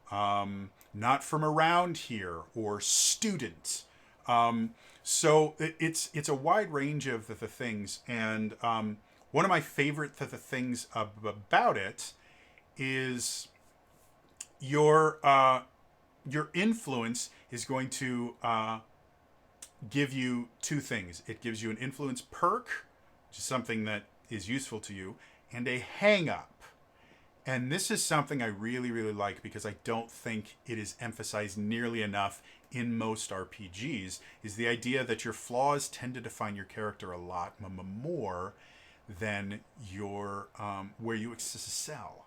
not from around here, or student. So it's a wide range of the things, and one of my favorite things about it is your influence is going to give you 2 things. It gives you an influence perk, which is something that is useful to you, and a hang up. And this is something I really, really like because I don't think it is emphasized nearly enough in most RPGs, is the idea that your flaws tend to define your character a lot more than your where you excel.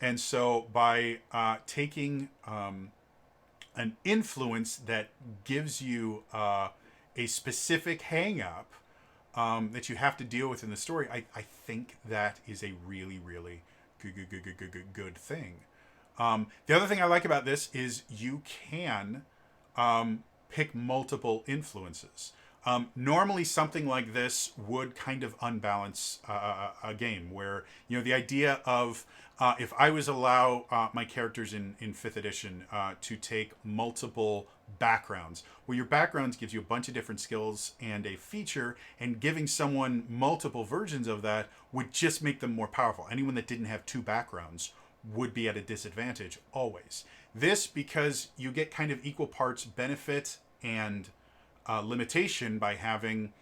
And so by taking an influence that gives you a specific hang up that you have to deal with in the story, I think that is a really, really good thing. The other thing I like about this is you can pick multiple influences. Normally, something like this would kind of unbalance a game where, the idea of if I was allow my characters in 5th edition to take multiple backgrounds, well, your backgrounds gives you a bunch of different skills and a feature, and giving someone multiple versions of that would just make them more powerful. Anyone that didn't have 2 backgrounds would be at a disadvantage always. This, because you get kind of equal parts benefit and limitation by having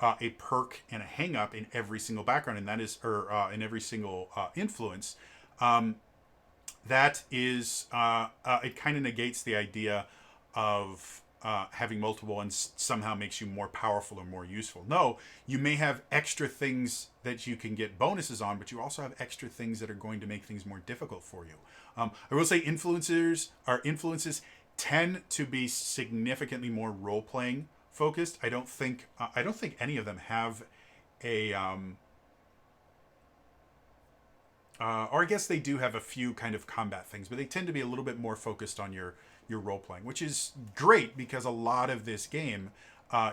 a perk and a hang up in every single background, and that is, or in every single influence. That is, it kind of negates the idea of having multiple and somehow makes you more powerful or more useful. No, you may have extra things that you can get bonuses on, but you also have extra things that are going to make things more difficult for you. I will say influences tend to be significantly more role-playing focused. I don't think any of them have a or I guess they do have a few kind of combat things, but they tend to be a little bit more focused on your role-playing, which is great because a lot of this game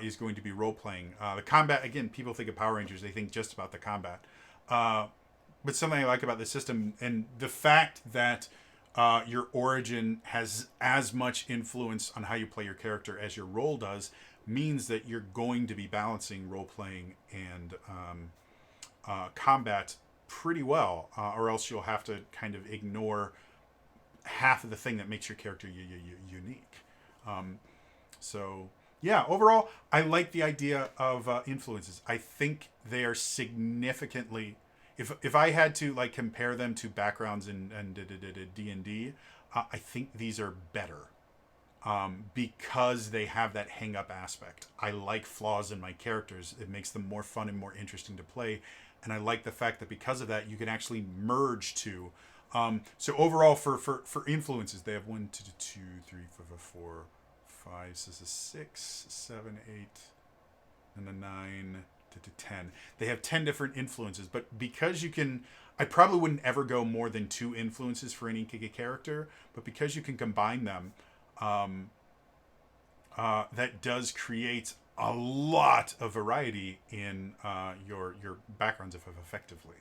is going to be role-playing. The combat, again, people think of Power Rangers, they think just about the combat. But something I like about the system, and the fact that your origin has as much influence on how you play your character as your role does, means that you're going to be balancing role-playing and combat pretty well, or else you'll have to kind of ignore half of the thing that makes your character unique. So yeah, overall, I like the idea of influences. I think they are significantly, if I had to like compare them to backgrounds in D&D, I think these are better because they have that hang up aspect. I like flaws in my characters. It makes them more fun and more interesting to play. And I like the fact that because of that, you can actually merge two. So overall, for influences, they have 1, 2, 3, 4, 5, 6, 7, 8, and a 9 to 10. They have 10 different influences, but because you can, I probably wouldn't ever go more than 2 influences for any character, but because you can combine them, that does create a lot of variety in your backgrounds effectively.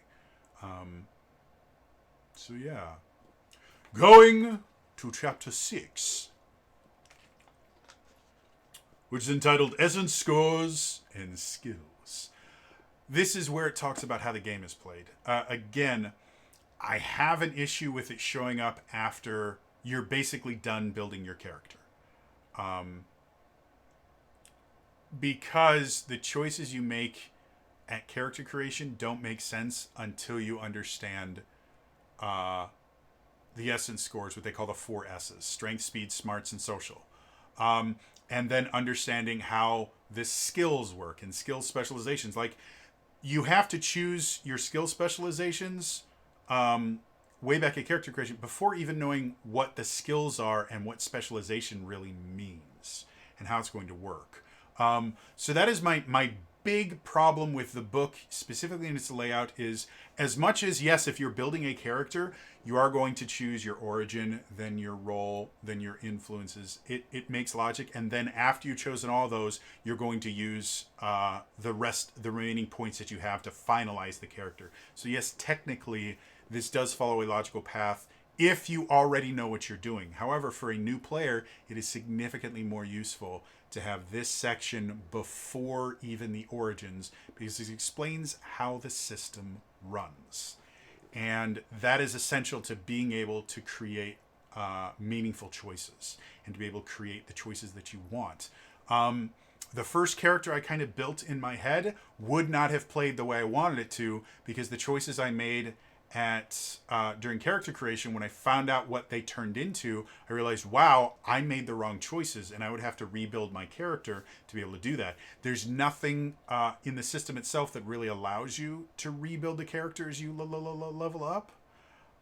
So yeah, going to chapter 6, which is entitled Essence, Scores, and Skills. This is where it talks about how the game is played. Again, I have an issue with it showing up after you're basically done building your character. Because the choices you make at character creation don't make sense until you understand the essence scores, what they call the 4 S's: strength, speed, smarts, and social. And then understanding how the skills work and skill specializations. Like, you have to choose your skill specializations way back at character creation before even knowing what the skills are and what specialization really means and how it's going to work. So that is my big problem with the book, specifically in its layout, is as much as, yes, if you're building a character, you are going to choose your origin, then your role, then your influences. It makes logic. And then after you've chosen all those, you're going to use the remaining points that you have to finalize the character. So yes, technically, this does follow a logical path if you already know what you're doing. However, for a new player, it is significantly more useful to have this section before even the origins, because it explains how the system runs. And that is essential to being able to create meaningful choices and to be able to create the choices that you want. The first character I kind of built in my head would not have played the way I wanted it to, because the choices I made at during character creation, when I found out what they turned into, I realized, wow, I made the wrong choices, and I would have to rebuild my character to be able to do that. There's nothing in the system itself that really allows you to rebuild the character as you level up.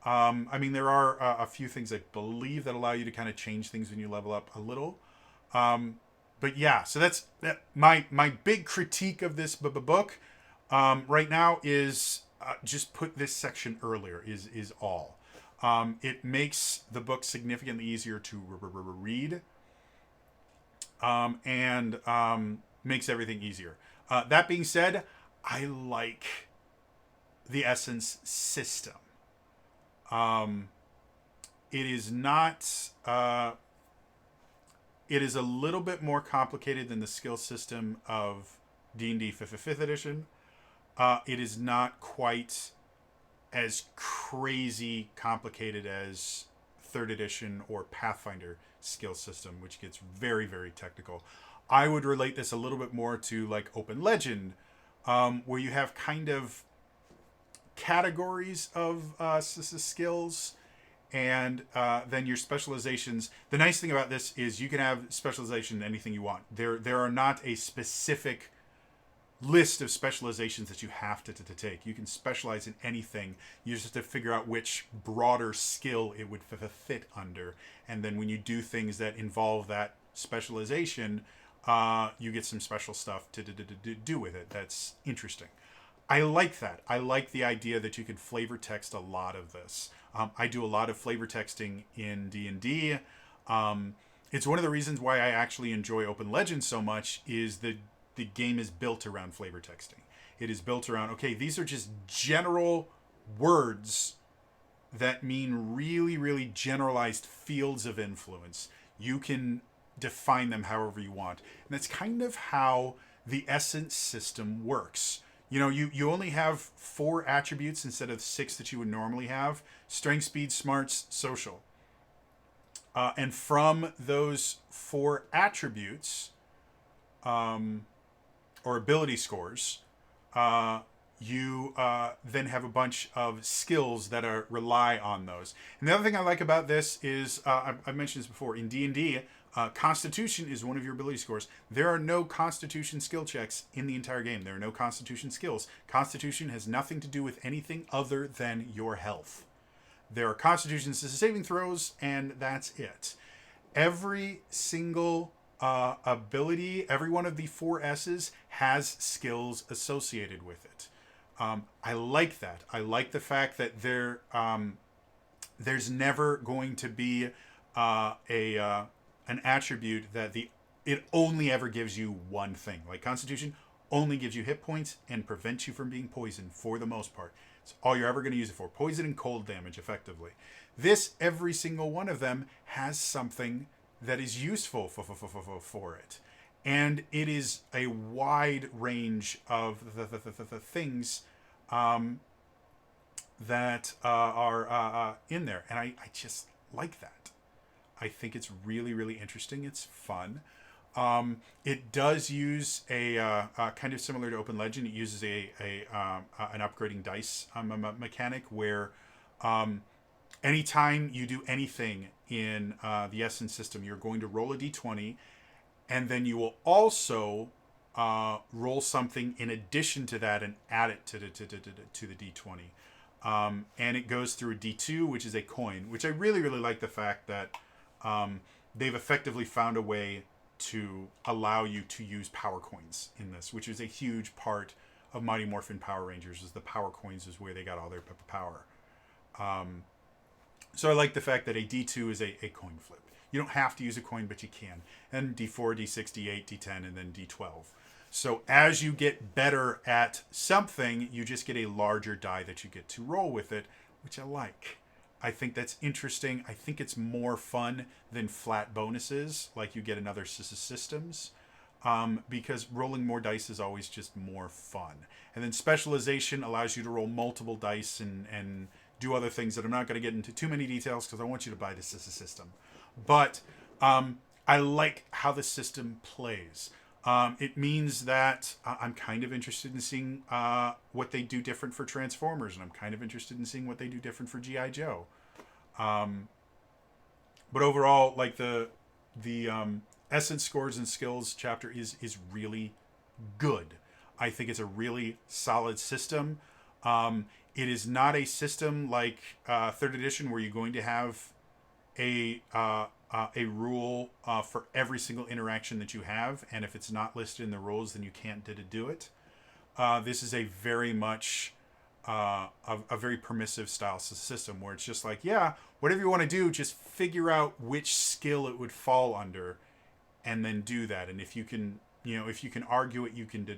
I mean, there are a few things I believe that allow you to kind of change things when you level up a little. But yeah, so that's my big critique of this book right now is just put this section earlier is all. It makes the book significantly easier to read, and makes everything easier. That being said, I like the Essence system. It is not. It is a little bit more complicated than the skill system of D&D 5th edition. It is not quite as crazy complicated as 3rd edition or Pathfinder skill system, which gets very, very technical. I would relate this a little bit more to like Open Legend, where you have kind of categories of skills, and then your specializations. The nice thing about this is you can have specialization in anything you want. There are not a specific list of specializations that you have to take. You can specialize in anything. You just have to figure out which broader skill it would fit under. And then when you do things that involve that specialization, you get some special stuff to do with it. That's interesting. I like that. I like the idea that you can flavor text a lot of this. I do a lot of flavor texting in D&D. It's one of the reasons why I actually enjoy Open Legends so much is the game is built around flavor texting. It is built around, okay, these are just general words that mean really, really generalized fields of influence. You can define them however you want. And that's kind of how the Essence system works. You know, you only have 4 attributes instead of 6 that you would normally have. Strength, speed, smarts, social. And from those 4 attributes, or ability scores, you then have a bunch of skills that rely on those. And the other thing I like about this is, I've mentioned this before, in D&D, Constitution is one of your ability scores. There are no Constitution skill checks in the entire game. There are no Constitution skills. Constitution has nothing to do with anything other than your health. There are Constitution saving throws, and that's it. Every single ability, every one of the 4 S's has skills associated with it. I like that. I like the fact that there's never going to be an attribute that it only ever gives you one thing. Like Constitution only gives you hit points and prevents you from being poisoned for the most part. It's all you're ever going to use it for. Poison and cold damage, effectively. This, every single one of them has something that is useful for it. And it is a wide range of the things that are in there. And I just like that. I think it's really, really interesting. It's fun. It does use a kind of similar to Open Legend. It uses an upgrading dice mechanic where anytime you do anything in the Essence system, you're going to roll a d20, and then you will also roll something in addition to that and add it to the d20. And it goes through a d2, which is a coin, which I really, really like the fact that they've effectively found a way to allow you to use power coins in this, which is a huge part of Mighty Morphin Power Rangers, is the power coins is where they got all their power. So I like the fact that a D2 is a coin flip. You don't have to use a coin, but you can. And D4, D6, D8, D10, and then D12. So as you get better at something, you just get a larger die that you get to roll with it, which I like. I think that's interesting. I think it's more fun than flat bonuses, like you get in other systems, because rolling more dice is always just more fun. And then specialization allows you to roll multiple dice and do other things that I'm not going to get into too many details because I want you to buy this system. But I like how the system plays. It means that I'm kind of interested in seeing what they do different for Transformers, and I'm kind of interested in seeing what they do different for GI Joe. But overall, like the essence, scores, and skills chapter is really good. I think it's a really solid system. It is not a system like third edition where you're going to have a rule for every single interaction that you have, and if it's not listed in the rules, then you can't do it. This is a very much a very permissive style system where it's just like, yeah, whatever you want to do, just figure out which skill it would fall under, and then do that. And if you can, if you can argue it, you can do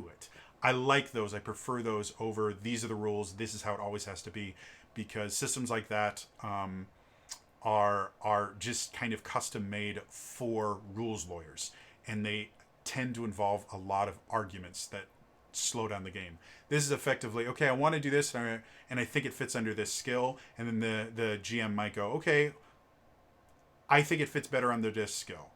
it. I like those. I prefer those over these are the rules. This is how it always has to be, because systems like that are just kind of custom made for rules lawyers, and they tend to involve a lot of arguments that slow down the game. This is effectively, okay, I want to do this, and I think it fits under this skill, and then the GM might go, okay, I think it fits better under this skill.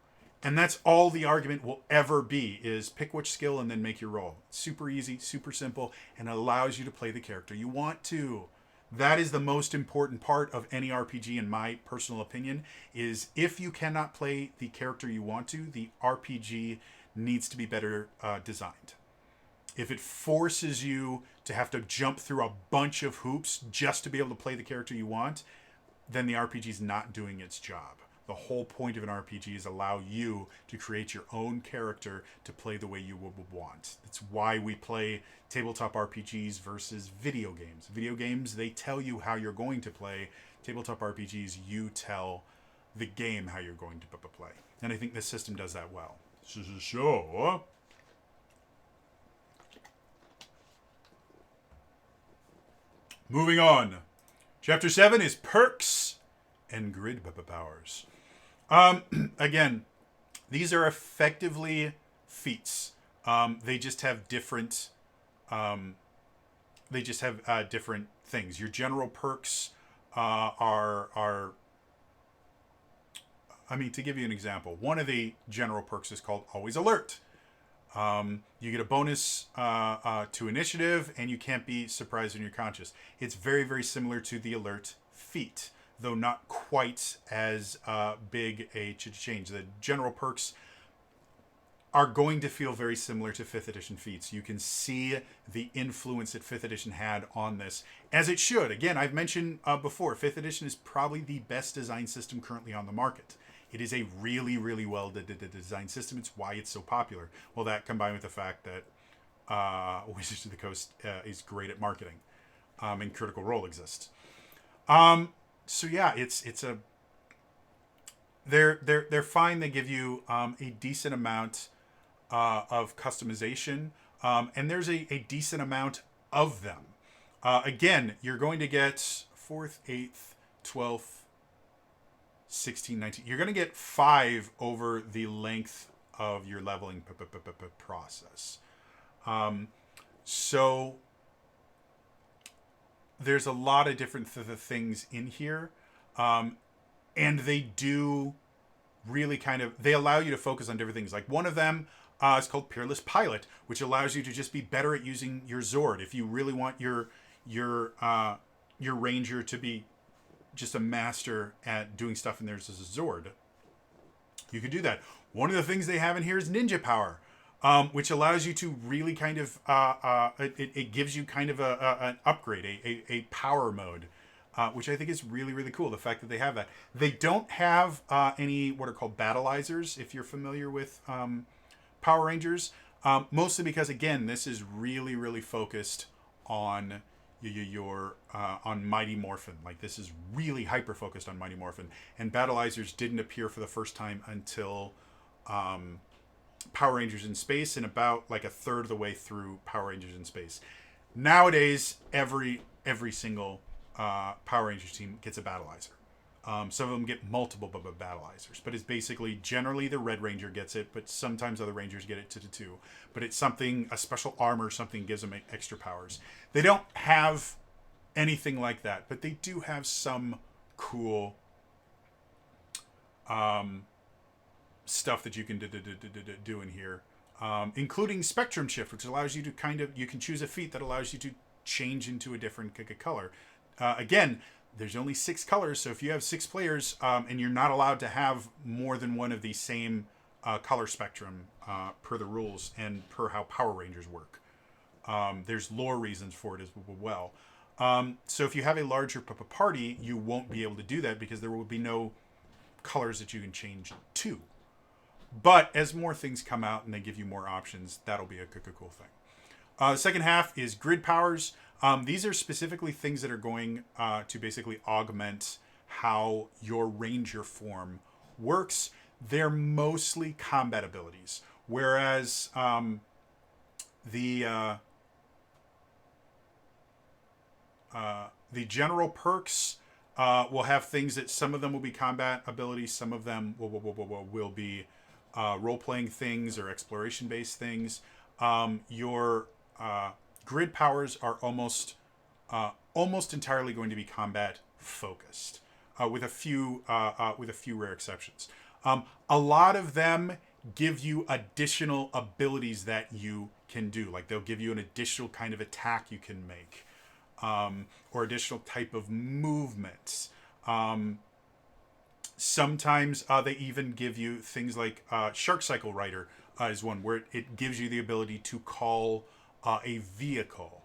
And that's all the argument will ever be, is pick which skill and then make your roll. Super easy, super simple, and allows you to play the character you want to. That is the most important part of any RPG, in my personal opinion, is if you cannot play the character you want to, the RPG needs to be better designed. If it forces you to have to jump through a bunch of hoops just to be able to play the character you want, then the RPG is not doing its job. The whole point of an RPG is allow you to create your own character to play the way you would want. That's why we play tabletop RPGs versus video games. Video games, they tell you how you're going to play. Tabletop RPGs, you tell the game how you're going to play. And I think this system does that well. So, moving on. Chapter 7 is Perks and Grid Powers. Again, these are effectively feats. They just have different. Different things. Your general perks are. I mean, to give you an example, one of the general perks is called Always Alert. You get a bonus to initiative, and you can't be surprised when you're conscious. It's very, very similar to the alert feat, though not quite as big a change. The general perks are going to feel very similar to 5th edition feats. You can see the influence that 5th edition had on this, as it should. Again, I've mentioned before, 5th edition is probably the best design system currently on the market. It is a really, really well designed system. It's why it's so popular. Well, that combined with the fact that Wizards of the Coast is great at marketing, and Critical Role exists. So yeah, it's a they're fine. They give you a decent amount of customization, and there's a decent amount of them. Again, you're going to get 4th, 8th, 12th, 16, 19. You're going to get 5 over the length of your leveling process. So there's a lot of different things in here, and they do really they allow you to focus on different things. Like one of them is called Peerless Pilot, which allows you to just be better at using your Zord. If you really want your Ranger to be just a master at doing stuff in there as a Zord, you can do that. One of the things they have in here is Ninja Power, which allows you to really kind of it gives you kind of an upgrade, a power mode, which I think is really, really cool. The fact that they have that. They don't have any what are called battleizers, if you're familiar with Power Rangers, mostly because, again, this is really, really focused on your on Mighty Morphin. Like, this is really hyper focused on Mighty Morphin, and battleizers didn't appear for the first time until Power Rangers in Space, and about like a third of the way through Power Rangers in Space. Nowadays, every single Power Rangers team gets a battleizer. Some of them get multiple battleizers, but it's basically generally the Red Ranger gets it, but sometimes other Rangers get it too. But it's something, a special armor, something gives them extra powers. They don't have anything like that, but they do have some cool stuff that you can do in here, including spectrum shift, which allows you to you can choose a feat that allows you to change into a different color. Again, there's only 6 colors, so if you have 6 players and you're not allowed to have more than one of the same color spectrum per the rules and per how Power Rangers work. There's lore reasons for it as well. So if you have a larger party, you won't be able to do that because there will be no colors that you can change to. But as more things come out and they give you more options, that'll be a cool thing. The second half is grid powers. These are specifically things that are going to basically augment how your ranger form works. They're mostly combat abilities, whereas the general perks will have things that some of them will be combat abilities, some of them will be role-playing things or exploration-based things. Your grid powers are almost entirely going to be combat focused, with a few rare exceptions. A lot of them give you additional abilities that you can do, like they'll give you an additional kind of attack you can make, or additional type of movements. Sometimes they even give you things like Shark Cycle Rider is one where it gives you the ability to call a vehicle.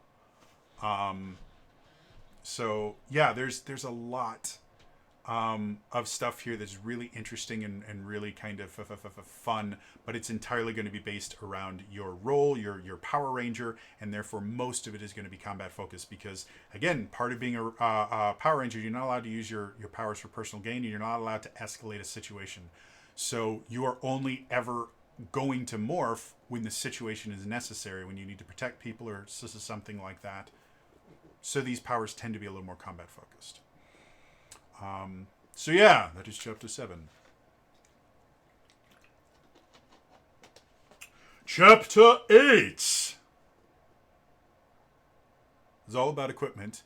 So yeah, there's a lot of stuff here that's really interesting and really kind of fun, but it's entirely going to be based around your role, your Power Ranger, and therefore most of it is going to be combat focused because, again, part of being a Power Ranger, you're not allowed to use your powers for personal gain, and you're not allowed to escalate a situation. So you are only ever going to morph when the situation is necessary, when you need to protect people or something like that. So these powers tend to be a little more combat focused. So yeah, that is chapter 7. Chapter 8 is all about equipment.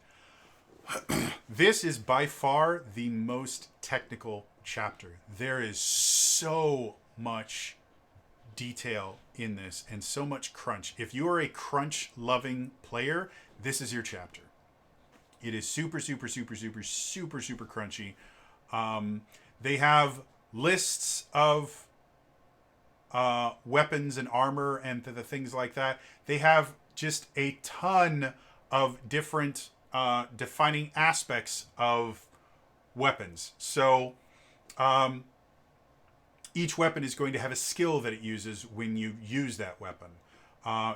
This is by far the most technical chapter. There is so much detail in this and so much crunch. If you are a crunch loving player, this is your chapter. It is super crunchy. They have lists of weapons and armor and the things like that. They have just a ton of different defining aspects of weapons. So each weapon is going to have a skill that it uses when you use that weapon.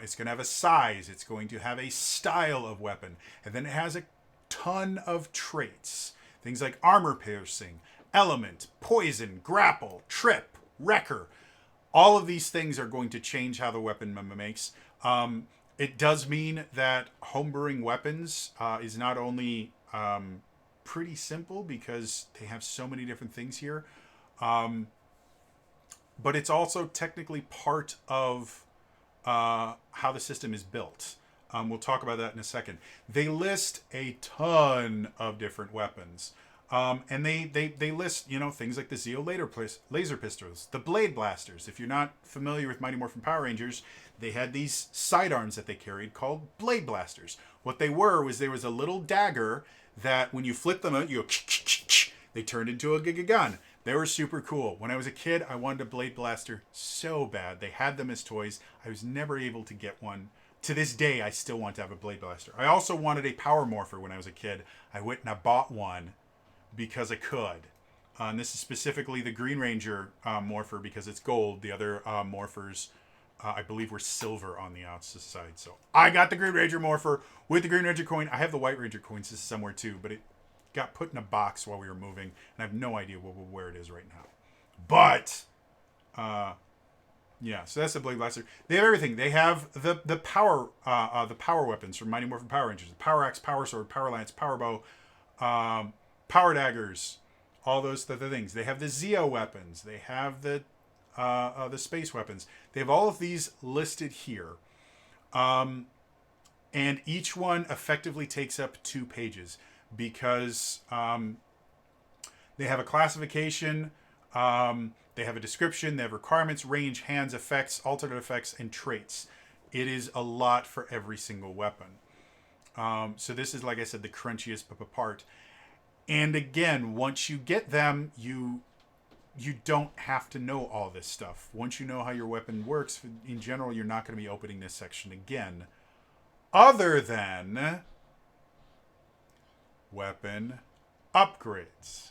It's going to have a size. It's going to have a style of weapon. And then it has a ton of traits. Things like armor piercing, element, poison, grapple, trip, wrecker. All of these things are going to change how the weapon makes. It does mean that homebrewing weapons is not only pretty simple because they have so many different things here, but it's also technically part of how the system is built. We'll talk about that in a second. They list a ton of different weapons. And they list, things like the Zeo laser pistols, the blade blasters. If you're not familiar with Mighty Morphin Power Rangers, they had these sidearms that they carried called blade blasters. What they were was there was a little dagger that when you flip them out, you go, they turned into a gun. They were super cool. When I was a kid, I wanted a blade blaster so bad. They had them as toys. I was never able to get one. To this day, I still want to have a blade blaster. I also wanted a power morpher when I was a kid. I went and I bought one because I could. And this is specifically the Green Ranger morpher because it's gold. The other morphers, I believe, were silver on the outside. So I got the Green Ranger morpher with the Green Ranger coin. I have the White Ranger coins somewhere too, but it got put in a box while we were moving, and I have no idea where it is right now. But yeah, so that's the Blade Blaster. They have everything. They have the power weapons from Mighty Morphin Power Rangers: the Power Axe, Power Sword, Power Lance, Power Bow, Power Daggers, all those things. They have the Zeo weapons. They have the space weapons. They have all of these listed here, and each one effectively takes up 2 pages because they have a classification They have a description, they have requirements, range, hands, effects, alternate effects, and traits. It is a lot for every single weapon. So this is, like I said, the crunchiest part. And again, once you get them, you don't have to know all this stuff. Once you know how your weapon works, in general, you're not going to be opening this section again. Other than weapon upgrades.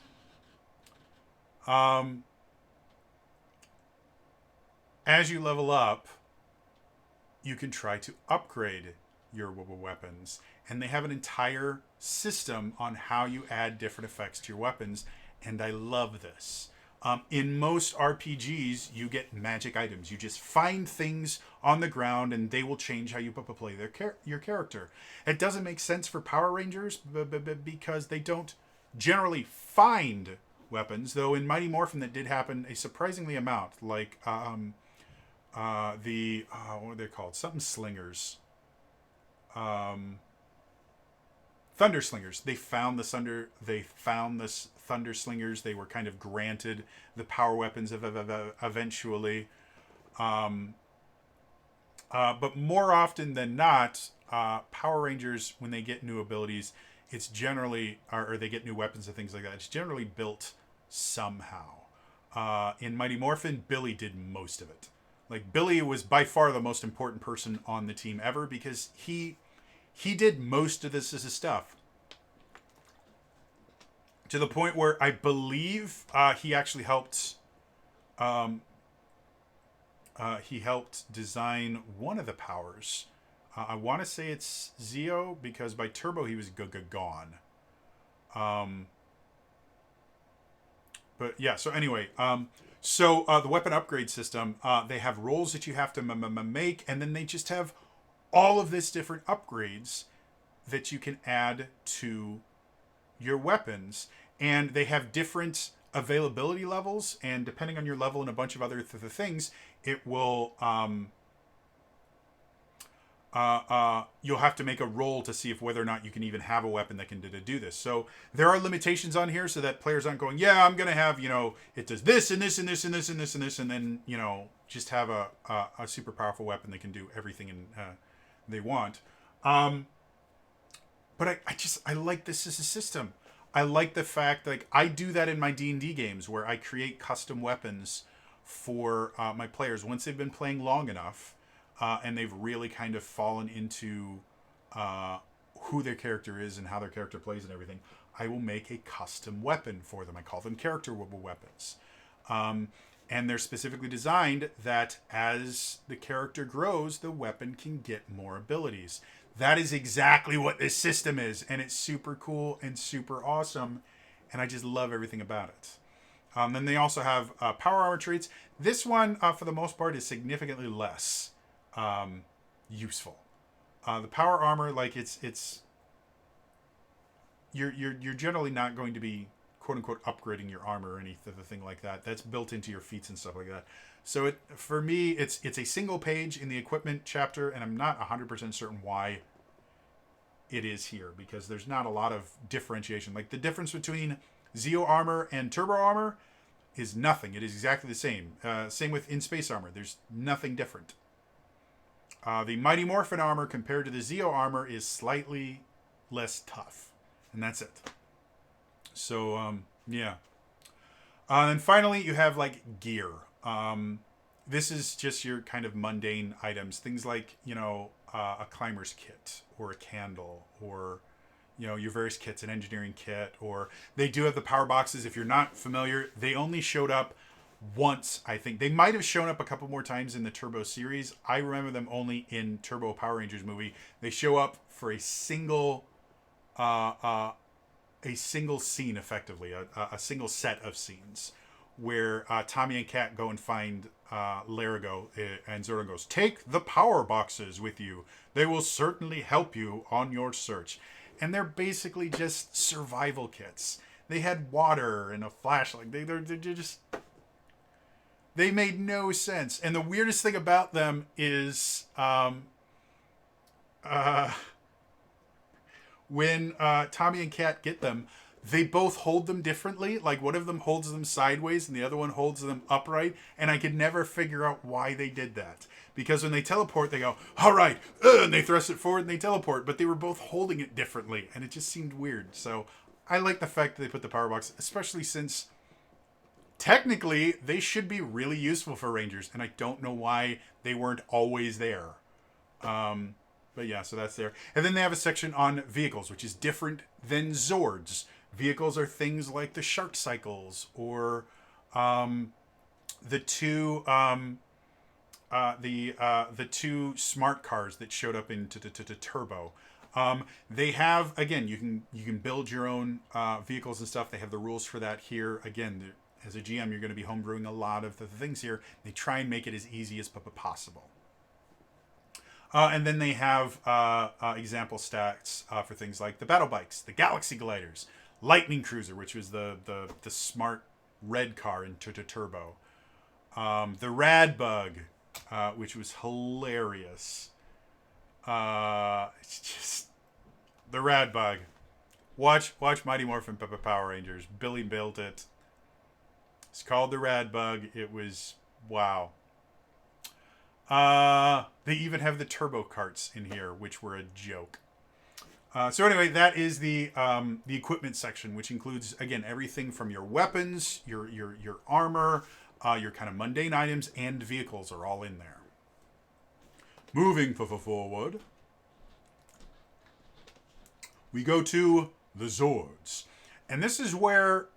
As you level up, you can try to upgrade your weapons. And they have an entire system on how you add different effects to your weapons. And I love this. In most RPGs, you get magic items. You just find things on the ground and they will change how you play your character. It doesn't make sense for Power Rangers because they don't generally find weapons, though in Mighty Morphin that did happen a surprisingly amount. Like what are they called? Something slingers. Thunder slingers. They found the thunder slingers. They were kind of granted the power weapons eventually. But more often than not, Power Rangers, when they get new abilities, it's generally, or they get new weapons and things like that, it's generally built somehow. In Mighty Morphin, Billy did most of it. Like, Billy was by far the most important person on the team ever because he did most of this stuff. To the point where I believe he actually helped. He helped design one of the powers. I want to say it's Zeo because by Turbo he was gone. But yeah. So anyway, the weapon upgrade system. They have rolls that you have to make, and then they just have all of this different upgrades that you can add to your weapons, and they have different availability levels, and depending on your level and a bunch of other things, it will you'll have to make a roll to see if whether or not you can even have a weapon that can do this. So there are limitations on here so that players aren't going, yeah, I'm gonna have, it does this and this and this and this and this and this, and then just have a super powerful weapon that can do everything they want. But I like this as a system. I like the fact that I do that in my D&D games where I create custom weapons for my players once they've been playing long enough and they've really kind of fallen into who their character is and how their character plays and everything. I will make a custom weapon for them. I call them character weapons. And they're specifically designed that as the character grows, the weapon can get more abilities. That is exactly what this system is, and it's super cool and super awesome, and I just love everything about it. Then they also have power armor traits. This one, for the most part, is significantly less useful. The power armor, you're generally not going to be quote unquote upgrading your armor or anything like that. That's built into your feats and stuff like that. So for me, it's a single page in the equipment chapter, and I'm not 100% certain why it is here because there's not a lot of differentiation. Like the difference between Zeo armor and Turbo armor is nothing. It is exactly the same. Same with In Space armor. There's nothing different. The Mighty Morphin armor compared to the Zeo armor is slightly less tough, and that's it. So yeah. And finally, you have gear. This is just your kind of mundane items. Things like, a climber's kit or a candle or, your various kits, an engineering kit, or they do have the power boxes. If you're not familiar, they only showed up once, I think. They might have shown up a couple more times in the Turbo series. I remember them only in Turbo Power Rangers movie. They show up for a single scene, effectively, a single set of scenes where Tommy and Kat go and find Larigo, and Zordon goes, "Take the power boxes with you. They will certainly help you on your search." And they're basically just survival kits. They had water and a flashlight. They're just... They made no sense. And the weirdest thing about them is when Tommy and Kat get them, they both hold them differently. Like one of them holds them sideways and the other one holds them upright. And I could never figure out why they did that. Because when they teleport, they go, all right, and they thrust it forward and they teleport. But they were both holding it differently. And it just seemed weird. So I like the fact that they put the power box, especially since technically they should be really useful for Rangers. And I don't know why they weren't always there. But yeah, so that's there. And then they have a section on vehicles, which is different than Zords. Vehicles are things like the Shark Cycles or the two smart cars that showed up in Turbo. They have, again, you can build your own vehicles and stuff. They have the rules for that here. Again, as a GM, you're going to be homebrewing a lot of the things here. They try and make it as easy as possible. And then they have example stats for things like the battle bikes, the Galaxy Gliders, Lightning Cruiser, which was the smart red car in Turbo, the Rad Bug, which was hilarious. It's just the Rad Bug. Watch Mighty Morphin Power Rangers. Billy built it. It's called the Rad Bug. It was wow. They even have the turbo carts in here, which were a joke. So anyway, that is the equipment section, which includes, again, everything from your weapons, your armor, your kind of mundane items, and vehicles are all in there. Moving forward, we go to the Zords. And this is where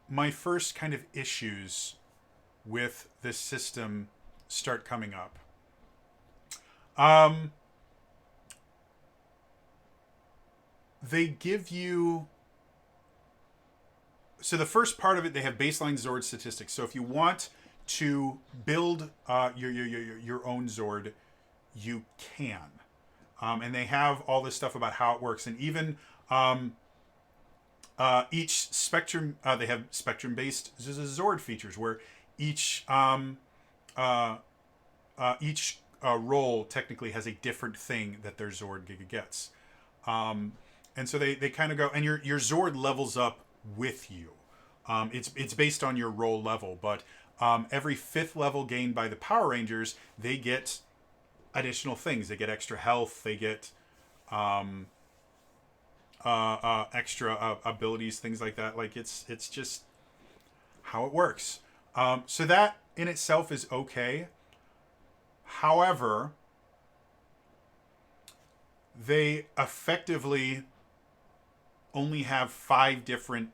my first kind of issues with this system start coming up. They give you, so the first part of it, they have baseline Zord statistics. So if you want to build your own Zord, you can. And they have all this stuff about how it works. And even each spectrum, they have spectrum-based Zord features where each role technically has a different thing that their Zord gets. And so they kind of go, and your Zord levels up with you. It's based on your role level, but every 5th level gained by the Power Rangers, they get additional things. They get extra health. They get extra abilities, things like that. Like it's just how it works. So that in itself is okay. However, they effectively only have 5 different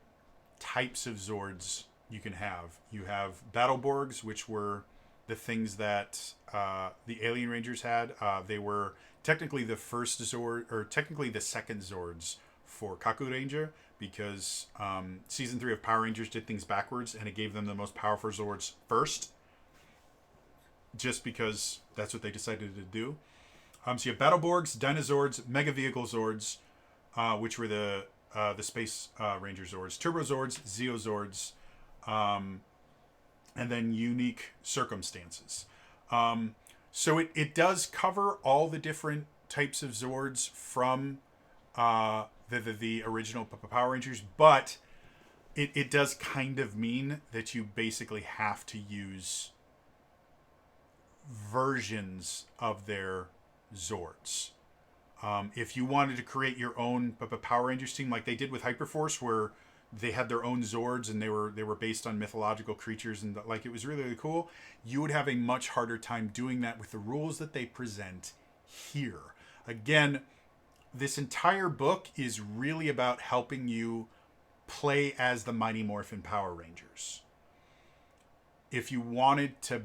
types of Zords you can have. You have Battleborgs, which were the things that the Alien Rangers had. They were technically the first Zord, or technically the second Zords for Kaku Ranger, because Season 3 of Power Rangers did things backwards, and it gave them the most powerful Zords first, just because that's what they decided to do. So you have Battleborgs, Dinozords, Mega Vehicle Zords, which were the Space Ranger Zords, Turbo Zords, Zeo Zords, and then Unique Circumstances. So it does cover all the different types of Zords from the original Power Rangers, but it does kind of mean that you basically have to use versions of their Zords. If you wanted to create your own Power Rangers team, like they did with Hyperforce, where they had their own Zords and they were based on mythological creatures, and like it was really, really cool, you would have a much harder time doing that with the rules that they present here. Again, this entire book is really about helping you play as the Mighty Morphin Power Rangers. If you wanted to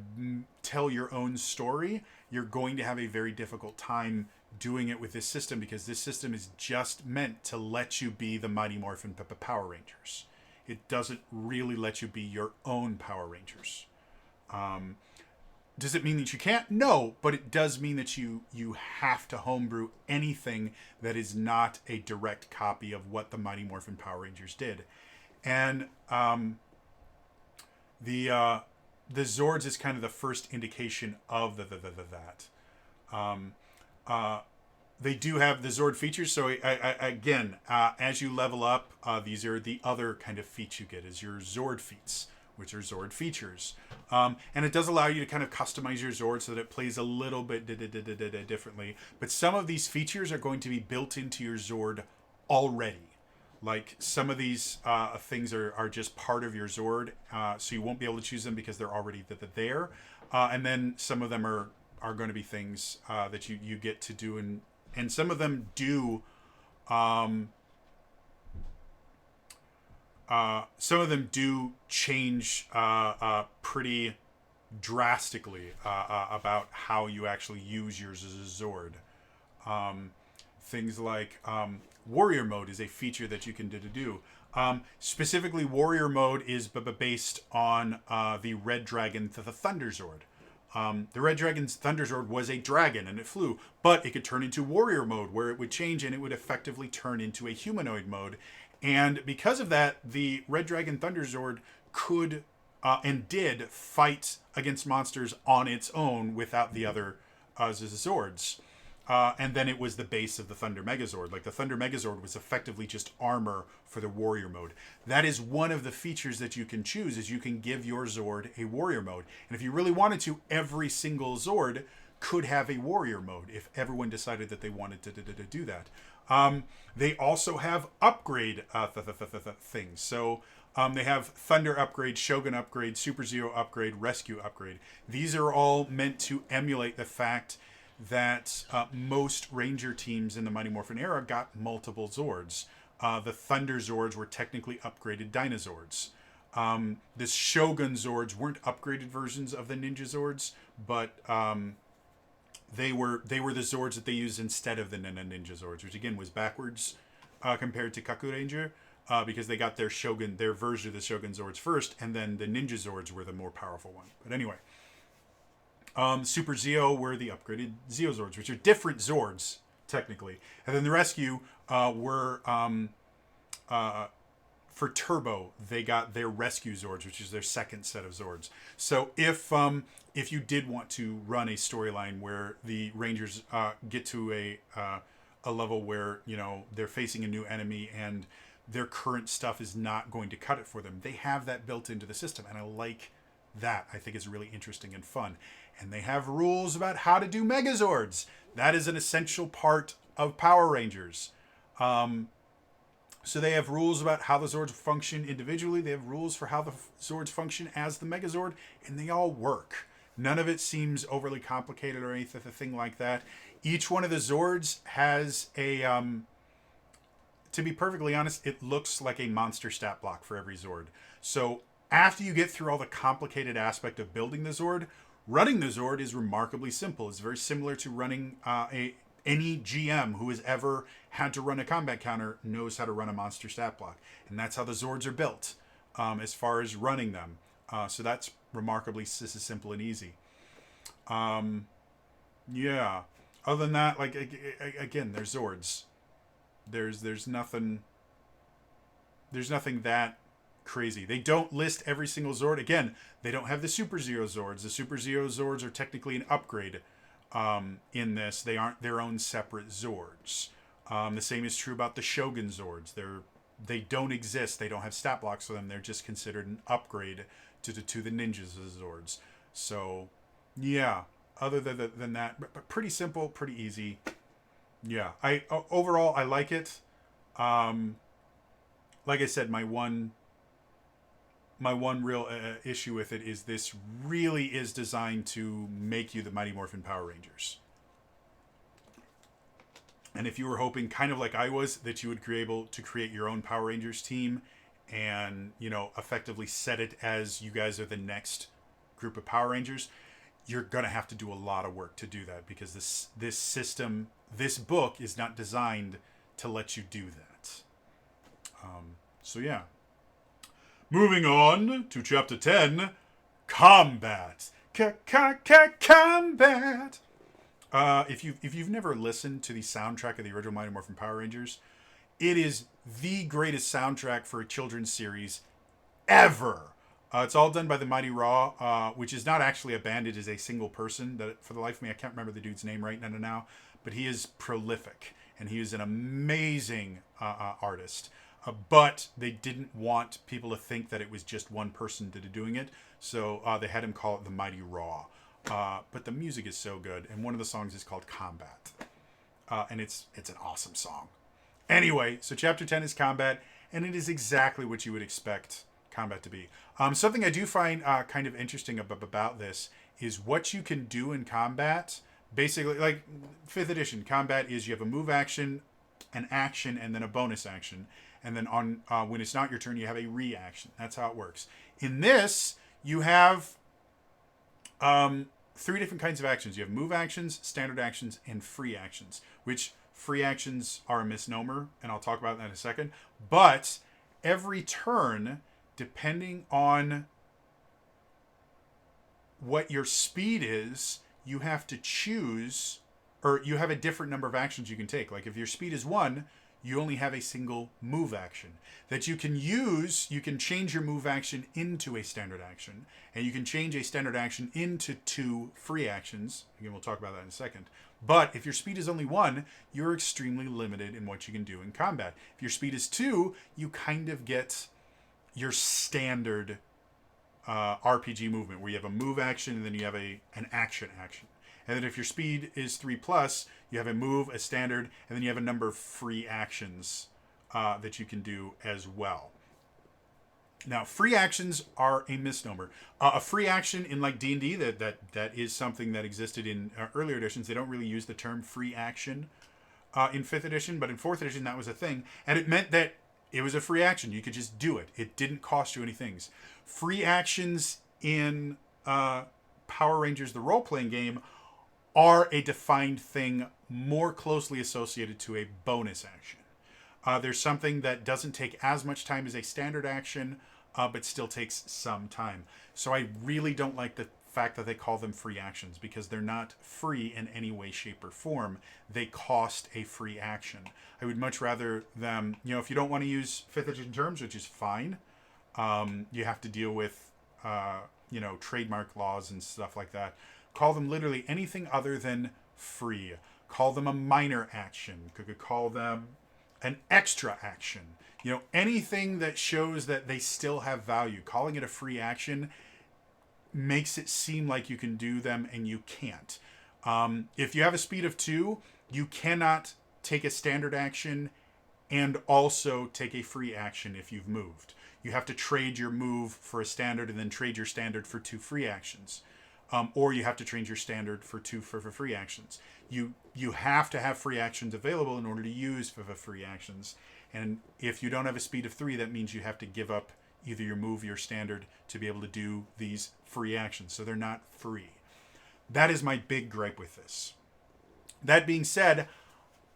tell your own story, you're going to have a very difficult time doing it with this system, because this system is just meant to let you be the Mighty Morphin Power Rangers. It doesn't really let you be your own Power Rangers. Does it mean that you can't? No, but it does mean that you have to homebrew anything that is not a direct copy of what the Mighty Morphin Power Rangers did. And the Zords is kind of the first indication of that. they do have the Zord features. So again, as you level up, these are the other kind of feats you get is your Zord feats, which are Zord features. And it does allow you to kind of customize your Zord so that it plays a little bit differently. But some of these features are going to be built into your Zord already. Like some of these things are just part of your Zord, so you won't be able to choose them because they're already there. And then some of them are going to be things that you get to do, and some of them do. Some of them do change pretty drastically about how you actually use your Zord. Things like warrior mode is a feature that you can do. Specifically, warrior mode is based on the Red Dragon, the Thunder Zord. The Red Dragon's Thunder Zord was a dragon and it flew, but it could turn into warrior mode where it would change and it would effectively turn into a humanoid mode. And because of that, the Red Dragon Thunder Zord could and did fight against monsters on its own without the other Zords. And then it was the base of the Thunder Megazord. Like the Thunder Megazord was effectively just armor for the warrior mode. That is one of the features that you can choose is you can give your Zord a warrior mode. And if you really wanted to, every single Zord could have a warrior mode if everyone decided that they wanted to do that. They also have upgrade things. So they have Thunder upgrade, Shogun upgrade, Super Zero upgrade, Rescue upgrade. These are all meant to emulate the fact that most Ranger teams in the Mighty Morphin era got multiple Zords. The Thunder Zords were technically upgraded Dinozords. The Shogun Zords weren't upgraded versions of the Ninja Zords, but they were the Zords that they used instead of the Ninja Zords, which again was backwards compared to Kaku Ranger, because they got their version of the Shogun Zords first, and then the Ninja Zords were the more powerful one. But anyway. Super Zeo were the upgraded Zeo Zords, which are different Zords, technically. And then the Rescue were, for Turbo, they got their Rescue Zords, which is their second set of Zords. So if you did want to run a storyline where the Rangers get to a level where, they're facing a new enemy and their current stuff is not going to cut it for them, they have that built into the system. And I like that. I think it's really interesting and fun. And they have rules about how to do Megazords. That is an essential part of Power Rangers. So they have rules about how the Zords function individually. They have rules for how the Zords function as the Megazord, and they all work. None of it seems overly complicated or anything like that. Each one of the Zords has a... to be perfectly honest, it looks like a monster stat block for every Zord. So after you get through all the complicated aspect of building the Zord, running the Zord is remarkably simple. It's very similar to running any GM who has ever had to run a combat counter knows how to run a monster stat block. And that's how the Zords are built as far as running them. So that's remarkably simple and easy. Yeah. Other than that, like, again, there's Zords. There's nothing that crazy. They don't list every single Zord. Again, they don't have the Super Zero Zords. The Super Zero Zords are technically an upgrade in this. They aren't their own separate Zords. The same is true about the Shogun Zords. They don't exist. They don't have stat blocks for them. They're just considered an upgrade to the Ninjas Zords. So, yeah. Other than that, but pretty simple, pretty easy. Yeah. Overall, I like it. Like I said, my one real issue with it is this really is designed to make you the Mighty Morphin Power Rangers. And if you were hoping, kind of like I was, that you would be able to create your own Power Rangers team and, effectively set it as you guys are the next group of Power Rangers, you're going to have to do a lot of work to do that, because this system, this book is not designed to let you do that. So yeah. Moving on to Chapter 10, Combat. Combat! If you've never listened to the soundtrack of the original Mighty Morphin Power Rangers, it is the greatest soundtrack for a children's series ever. It's all done by the Mighty Raw, which is not actually a band. It is a single person. That, for the life of me, I can't remember the dude's name right now. but he is prolific and he is an amazing artist. But they didn't want people to think that it was just one person doing it, so they had him call it the Mighty Raw. But the music is so good, and one of the songs is called Combat, and it's an awesome song. Anyway, so Chapter 10 is Combat, and it is exactly what you would expect Combat to be. Something I do find kind of interesting about this is what you can do in Combat. Basically, like 5th edition, Combat is you have a move action, an action, and then a bonus action. And then on when it's not your turn, you have a reaction. That's how it works. In this, you have 3 different kinds of actions. You have move actions, standard actions, and free actions, which free actions are a misnomer, and I'll talk about that in a second. But every turn, depending on what your speed is, you have to choose, or you have a different number of actions you can take. Like if your speed is 1, you only have a single move action that you can use. You can change your move action into a standard action, and you can change a standard action into 2 free actions. Again, we'll talk about that in a second. But if your speed is only 1, you're extremely limited in what you can do in combat. If your speed is 2, you kind of get your standard RPG movement, where you have a move action and then you have an action. And then if your speed is 3+, you have a move, a standard, and then you have a number of free actions that you can do as well. Now, free actions are a misnomer. A free action in like D&D, that is something that existed in earlier editions. They don't really use the term free action in 5th edition, but in 4th edition that was a thing. And it meant that it was a free action. You could just do it. It didn't cost you any things. Free actions in Power Rangers, the role-playing game, are a defined thing more closely associated to a bonus action. There's something that doesn't take as much time as a standard action, but still takes some time. So I really don't like the fact that they call them free actions, because they're not free in any way, shape, or form. They cost a free action. I would much rather them, if you don't want to use 5th edition terms, which is fine, you have to deal with, trademark laws and stuff like that. Call them literally anything other than free. Call them a minor action. Could call them an extra action. Anything that shows that they still have value. Calling it a free action makes it seem like you can do them, and you can't. If you have a speed of 2, you cannot take a standard action and also take a free action if you've moved. You have to trade your move for a standard and then trade your standard for 2 free actions. Or you have to trade your standard for 2 for free actions. You have to have free actions available in order to use for free actions. And if you don't have a speed of 3, that means you have to give up either your move or your standard to be able to do these free actions. So they're not free. That is my big gripe with this. That being said,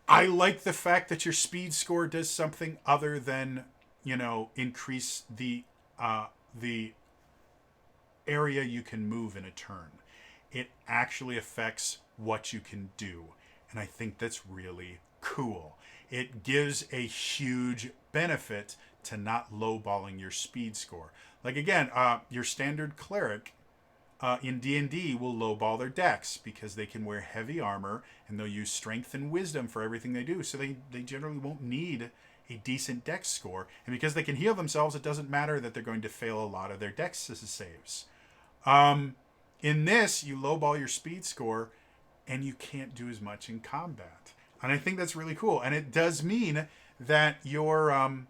I like the fact that your speed score does something other than, increase the area you can move in a turn. It actually affects what you can do, and I think that's really cool. It gives a huge benefit to not lowballing your speed score. Like again, your standard cleric in D&D will lowball their dex because they can wear heavy armor and they'll use strength and wisdom for everything they do, so they generally won't need a decent dex score. And because they can heal themselves, it doesn't matter that they're going to fail a lot of their dex saves. In this, you lowball your speed score and you can't do as much in combat. And I think that's really cool. And it does mean that your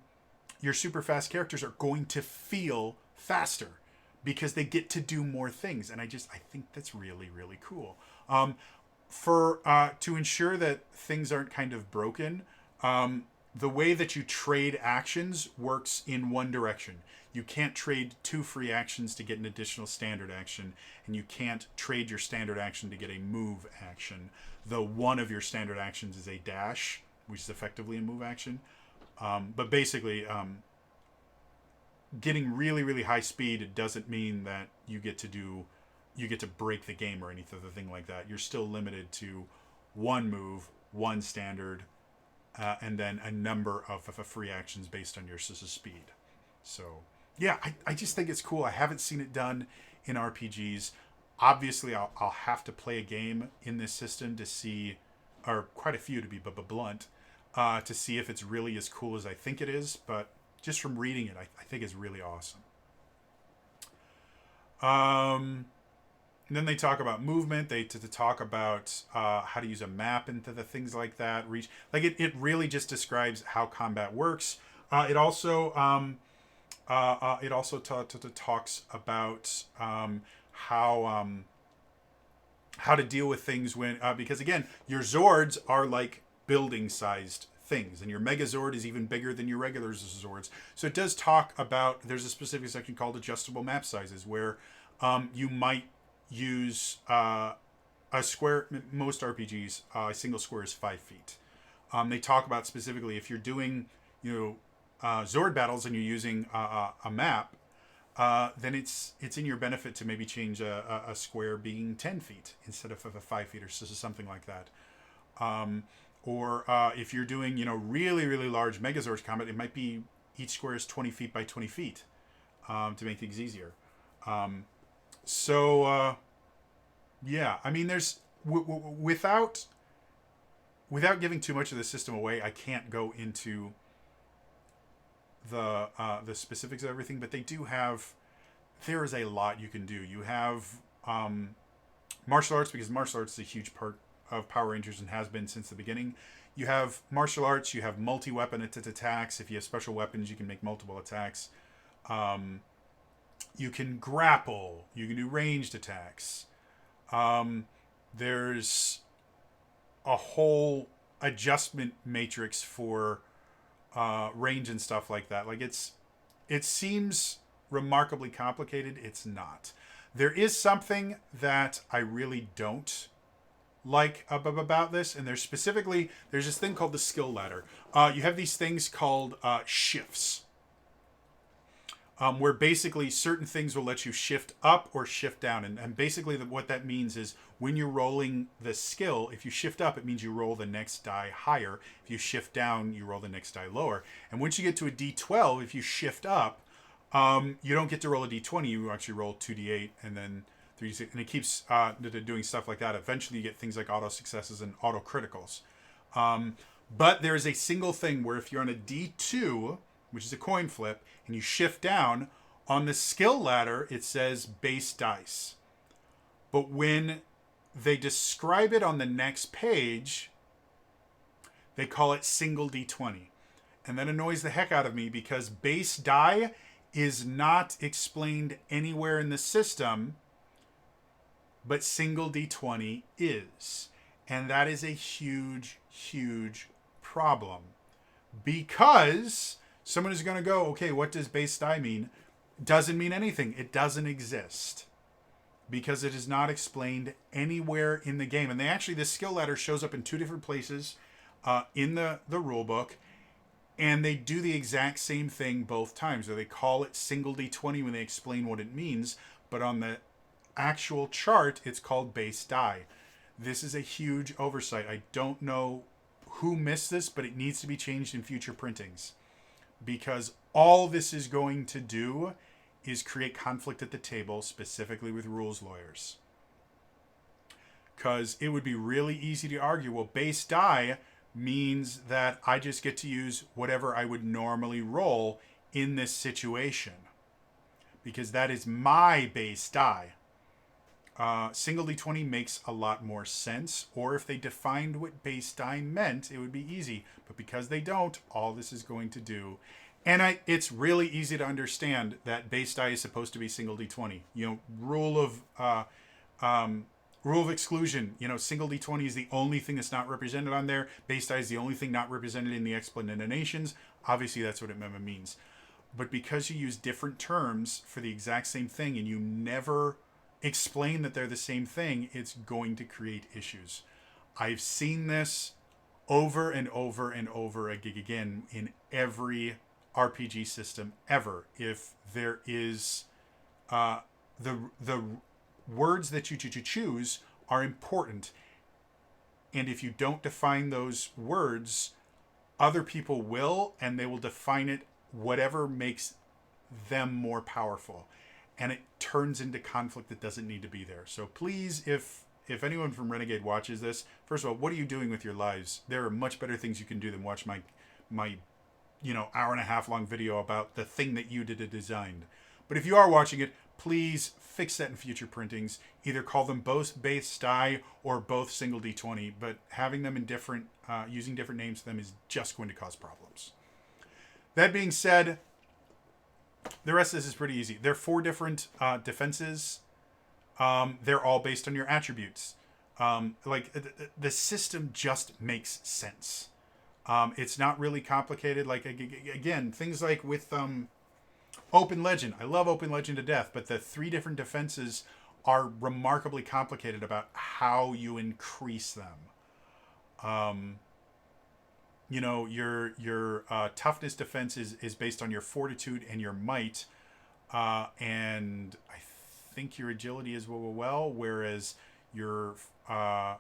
super fast characters are going to feel faster because they get to do more things. And I think that's really, really cool. To ensure that things aren't kind of broken, the way that you trade actions works in one direction. You can't trade 2 free actions to get an additional standard action, and you can't trade your standard action to get a move action, though one of your standard actions is a dash, which is effectively a move action. But basically, getting really, really high speed doesn't mean that you get to break the game or anything like that. You're still limited to 1 move, 1 standard, and then a number of free actions based on your speed. So, yeah, I just think it's cool. I haven't seen it done in RPGs. Obviously, I'll have to play a game in this system to see or quite a few to be blunt, to see if it's really as cool as I think it is. But just from reading it, I think it's really awesome. And then they talk about movement. They to talk about how to use a map and the things like that. Reach like it really just describes how combat works. It also talks about how to deal with things when because again your Zords are like building sized things, and your Megazord is even bigger than your regular Zords. So it does talk about, there's a specific section called adjustable map sizes where you might use a square. Most RPGs, a single square is 5 feet. They talk about specifically if you're doing Zord battles and you're using a map, then it's in your benefit to maybe change a square being 10 feet instead of a 5 feet or something like that. Or if you're doing really really large Megazord combat, it might be each square is 20 feet by 20 feet to make things easier. Yeah, I mean, there's without giving too much of the system away, I can't go into the specifics of everything, but they do have. There is a lot you can do. You have martial arts, because martial arts is a huge part of Power Rangers and has been since the beginning. You have martial arts. You have multi-weapon attacks. If you have special weapons, you can make multiple attacks. You can grapple. You can do ranged attacks. There's a whole adjustment matrix for range and stuff like that. Like it seems remarkably complicated. It's not. There is something that I really don't like about this, and there's this thing called the skill ladder. You have these things called shifts. Where basically certain things will let you shift up or shift down. And basically what that means is when you're rolling the skill, if you shift up, it means you roll the next die higher. If you shift down, you roll the next die lower. And once you get to a D12, if you shift up, you don't get to roll a D20. You actually roll 2D8 and then 3D6. And it keeps doing stuff like that. Eventually you get things like auto successes and auto criticals. But there's a single thing where if you're on a D2, which is a coin flip, and you shift down, on the skill ladder, it says base dice. But when they describe it on the next page, they call it single D20. And that annoys the heck out of me because base die is not explained anywhere in the system, but single D20 is. And that is a huge, huge problem. Because someone is going to go, okay, what does base die mean? Doesn't mean anything. It doesn't exist. Because it is not explained anywhere in the game. And this skill ladder shows up in 2 different places in the rule book. And they do the exact same thing both times. So they call it single D20 when they explain what it means. But on the actual chart, it's called base die. This is a huge oversight. I don't know who missed this, but it needs to be changed in future printings. Because all this is going to do is create conflict at the table, specifically with rules lawyers. Because it would be really easy to argue, well, base die means that I just get to use whatever I would normally roll in this situation. Because that is my base die. Single D20 makes a lot more sense. Or if they defined what base die meant, it would be easy. But because they don't, all this is going to do. And it's really easy to understand that base die is supposed to be single D20. Rule of exclusion. Single D20 is the only thing that's not represented on there. Base die is the only thing not represented in the explanations. Obviously, that's what it means. But because you use different terms for the exact same thing and you never explain that they're the same thing, it's going to create issues. I've seen this over and over and over again in every RPG system ever. If there is the words that you choose are important, and if you don't define those words, other people will, and they will define it whatever makes them more powerful, and it turns into conflict that doesn't need to be there. So please, if if anyone from Renegade watches this, first of all, what are you doing with your lives? There are much better things you can do than watch my hour and a half long video about the thing that you designed. But if you are watching it, please fix that in future printings. Either call them both base die or both single D20, but having them in different, using different names for them is just going to cause problems. That being said, the rest of this is pretty easy. There are 4 different defenses. They're all based on your attributes. The system just makes sense. It's not really complicated. Like, again, things like with Open Legend. I love Open Legend to death, but the 3 different defenses are remarkably complicated about how you increase them. Your toughness defense is based on your fortitude and your might, and I think your agility is well, whereas your other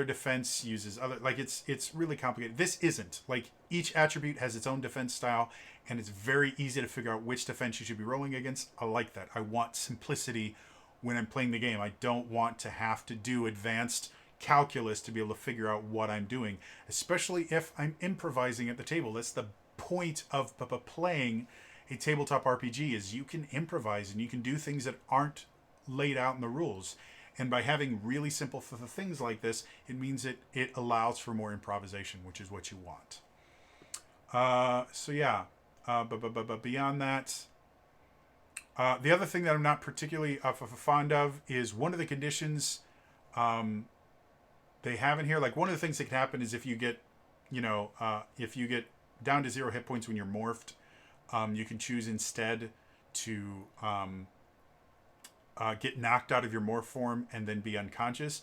defense uses other, like, it's really complicated. This isn't. Like, each attribute has its own defense style, and it's very easy to figure out which defense you should be rolling against. I like that. I want simplicity when I'm playing the game. I don't want to have to do advanced calculus to be able to figure out what I'm doing, especially if I'm improvising at the table. That's the point of playing a tabletop RPG, is you can improvise and you can do things that aren't laid out in the rules. And by having really simple things like this, it means it allows for more improvisation, which is what you want. But beyond that, the other thing that I'm not particularly fond of is one of the conditions they have in here. Like, one of the things that can happen is if you get down to 0 hit points when you're morphed, you can choose instead to get knocked out of your morph form and then be unconscious.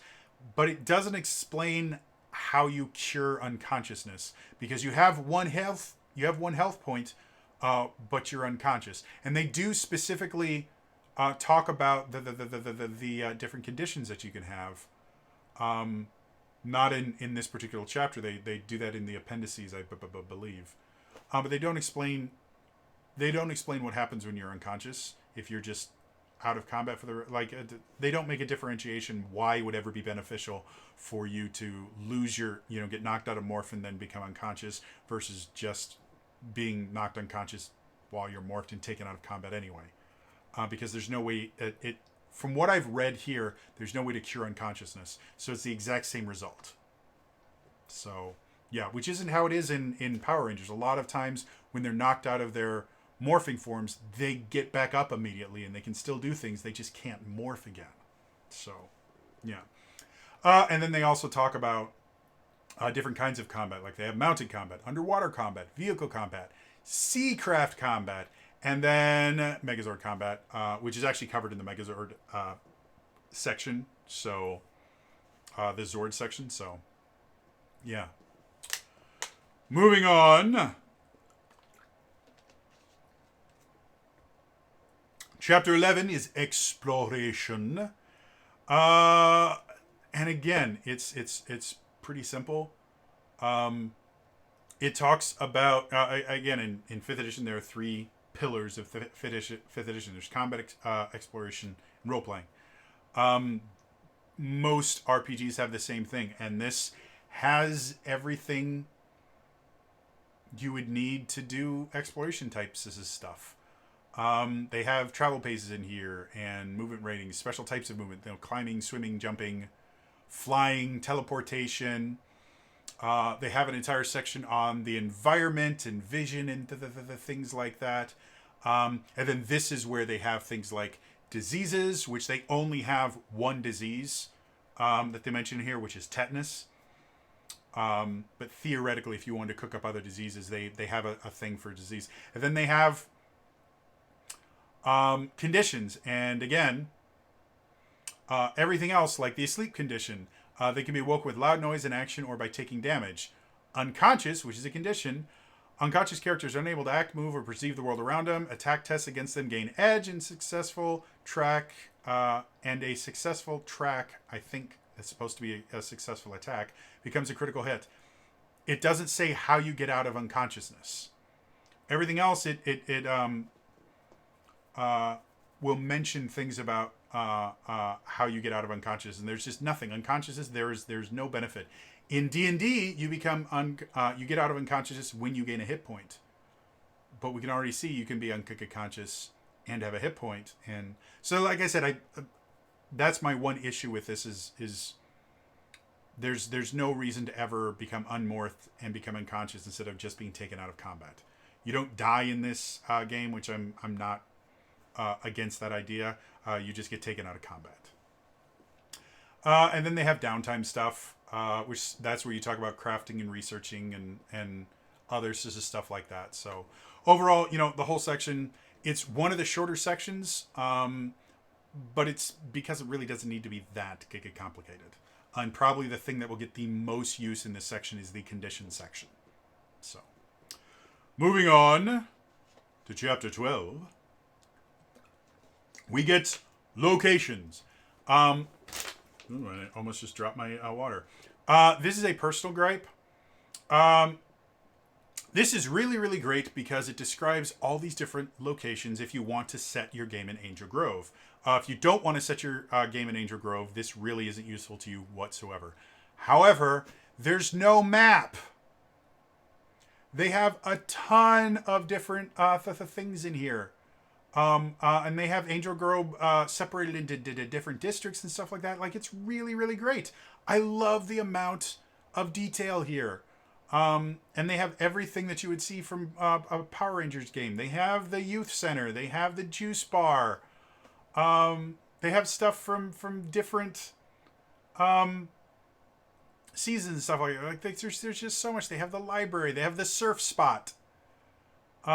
But it doesn't explain how you cure unconsciousness, because you have one health point, but you're unconscious. And they do specifically talk about the different conditions that you can have. Not in this particular chapter. They do that in the appendices, I believe. But they don't explain what happens when you're unconscious if you're just out of combat they don't make a differentiation why it would ever be beneficial for you to lose your, get knocked out of morph and then become unconscious versus just being knocked unconscious while you're morphed and taken out of combat anyway. Because there's no way, from what I've read here, there's no way to cure unconsciousness. So it's the exact same result. So, yeah, which isn't how it is in Power Rangers. A lot of times when they're knocked out of their morphing forms, they get back up immediately and they can still do things. They just can't morph again. So, yeah. And then they also talk about different kinds of combat. Like, they have mounted combat, underwater combat, vehicle combat, seacraft combat, and then Megazord combat, which is actually covered in the Megazord section. So, the Zord section. So, yeah. Moving on. Chapter 11 is exploration. And again, it's pretty simple. It talks about, again, in 5th edition, there are 3 pillars of 5th edition. There's combat, exploration, and role-playing. Most RPGs have the same thing, and this has everything you would need to do exploration types of stuff. They have travel paces in here and movement ratings, special types of movement, climbing, swimming, jumping, flying, teleportation. They have an entire section on the environment and vision and the things like that. And then this is where they have things like diseases, which they only have one disease that they mention here, which is tetanus. But theoretically, if you wanted to cook up other diseases, they have a thing for disease. And then they have conditions, and again, everything else, like the asleep condition, they can be woke with loud noise and action or by taking damage. Unconscious, which is a condition, unconscious characters are unable to act, move, or perceive the world around them. Attack tests against them gain edge, and successful track, I think it's supposed to be a successful attack, becomes a critical hit. It doesn't say how you get out of unconsciousness. Everything else, will mention things about how you get out of unconscious, and there's just nothing. Unconsciousness, there's no benefit. In D&D, you become you get out of unconsciousness when you gain a hit point. But we can already see you can be unconscious and have a hit point. And so, like I said, that's my one issue with this is there's no reason to ever become unmorphed and become unconscious instead of just being taken out of combat. You don't die in this game, which I'm not against that idea. You just get taken out of combat. And then they have downtime stuff, which that's where you talk about crafting and researching and other sorts of stuff like that. So overall, the whole section, it's one of the shorter sections, but it's because it really doesn't need to be that complicated. And probably the thing that will get the most use in this section is the condition section. So, moving on to chapter 12, we get locations. I almost just dropped my water. This is a personal gripe. This is really, really great because it describes all these different locations if you want to set your game in Angel Grove. If you don't want to set your game in Angel Grove, this really isn't useful to you whatsoever. However, there's no map. They have a ton of different things in here. And they have Angel Grove separated into different districts and stuff like that. Like, it's really, really great. I love the amount of detail here. And they have everything that you would see from a Power Rangers game. They have the youth center. They have the juice bar. They have stuff from different seasons and stuff like that. Like, there's just so much. They have the library. They have the surf spot. So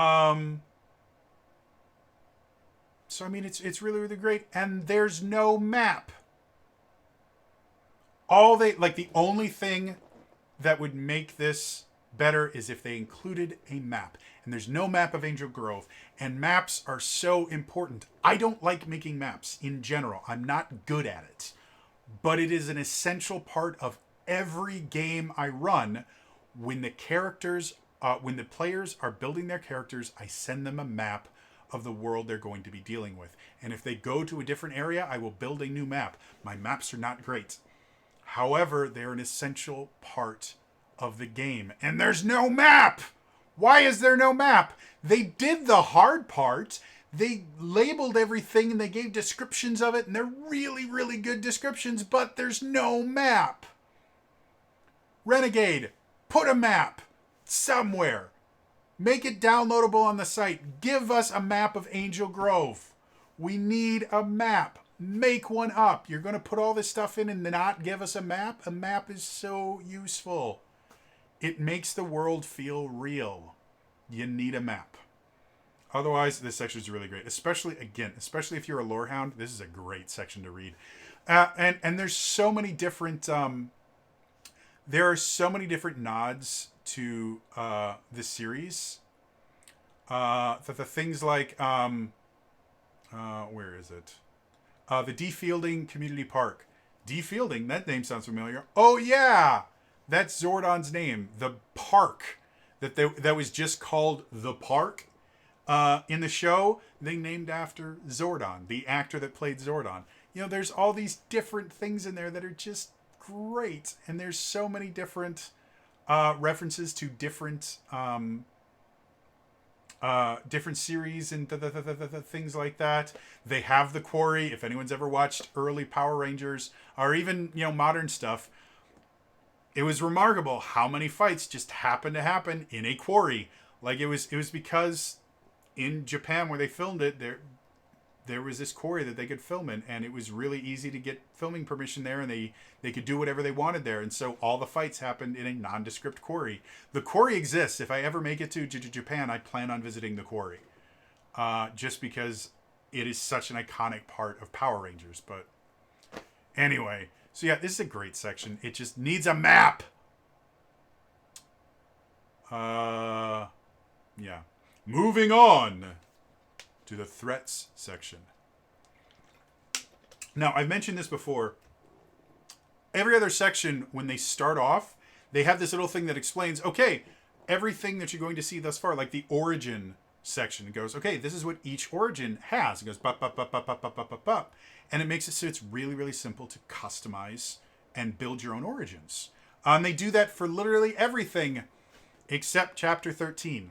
I mean, it's really, really great. And there's no map. The only thing that would make this better is if they included a map. And there's no map of Angel Grove. And maps are so important. I don't like making maps in general. I'm not good at it. But it is an essential part of every game I run. When the players are building their characters, I send them a map of the world they're going to be dealing with. And if they go to a different area, I will build a new map. My maps are not great. However, they're an essential part of the game. And there's no map! Why is there no map? They did the hard part. They labeled everything and they gave descriptions of it, and they're really, really good descriptions, but there's no map. Renegade, put a map somewhere. Make it downloadable on the site. Give us a map of Angel Grove. We need a map. Make one up. You're going to put all this stuff in and not give us a map? A map is so useful. It makes the world feel real. You need a map. Otherwise, this section is really great. Especially if you're a lore hound, this is a great section to read. And there's so many different... there are so many different nods to this series. The things like... where is it? The D Fielding Community Park. D Fielding, that name sounds familiar. Oh yeah! That's Zordon's name. The park that was just called The Park in the show, they named after Zordon, the actor that played Zordon. There's all these different things in there that are just great. And there's so many different references to different different series and things like that. They have the quarry. If anyone's ever watched early Power Rangers or even modern stuff, it was remarkable how many fights just happened to happen in a quarry. Like it was because in Japan where they filmed it, there was this quarry that they could film in, and it was really easy to get filming permission there, and they could do whatever they wanted there. And so all the fights happened in a nondescript quarry. The quarry exists. If I ever make it to Japan, I plan on visiting the quarry. Just because it is such an iconic part of Power Rangers. But anyway, so yeah, this is a great section. It just needs a map. Yeah. Moving on to the threats section. Now, I've mentioned this before. Every other section, when they start off, they have this little thing that explains, okay, everything that you're going to see thus far, like the origin section. It goes, okay, this is what each origin has. It goes, bup, bup, bup, bup, bup, bup, bup, bup, bup. And it makes it so it's really, really simple to customize and build your own origins. And they do that for literally everything except Chapter 13,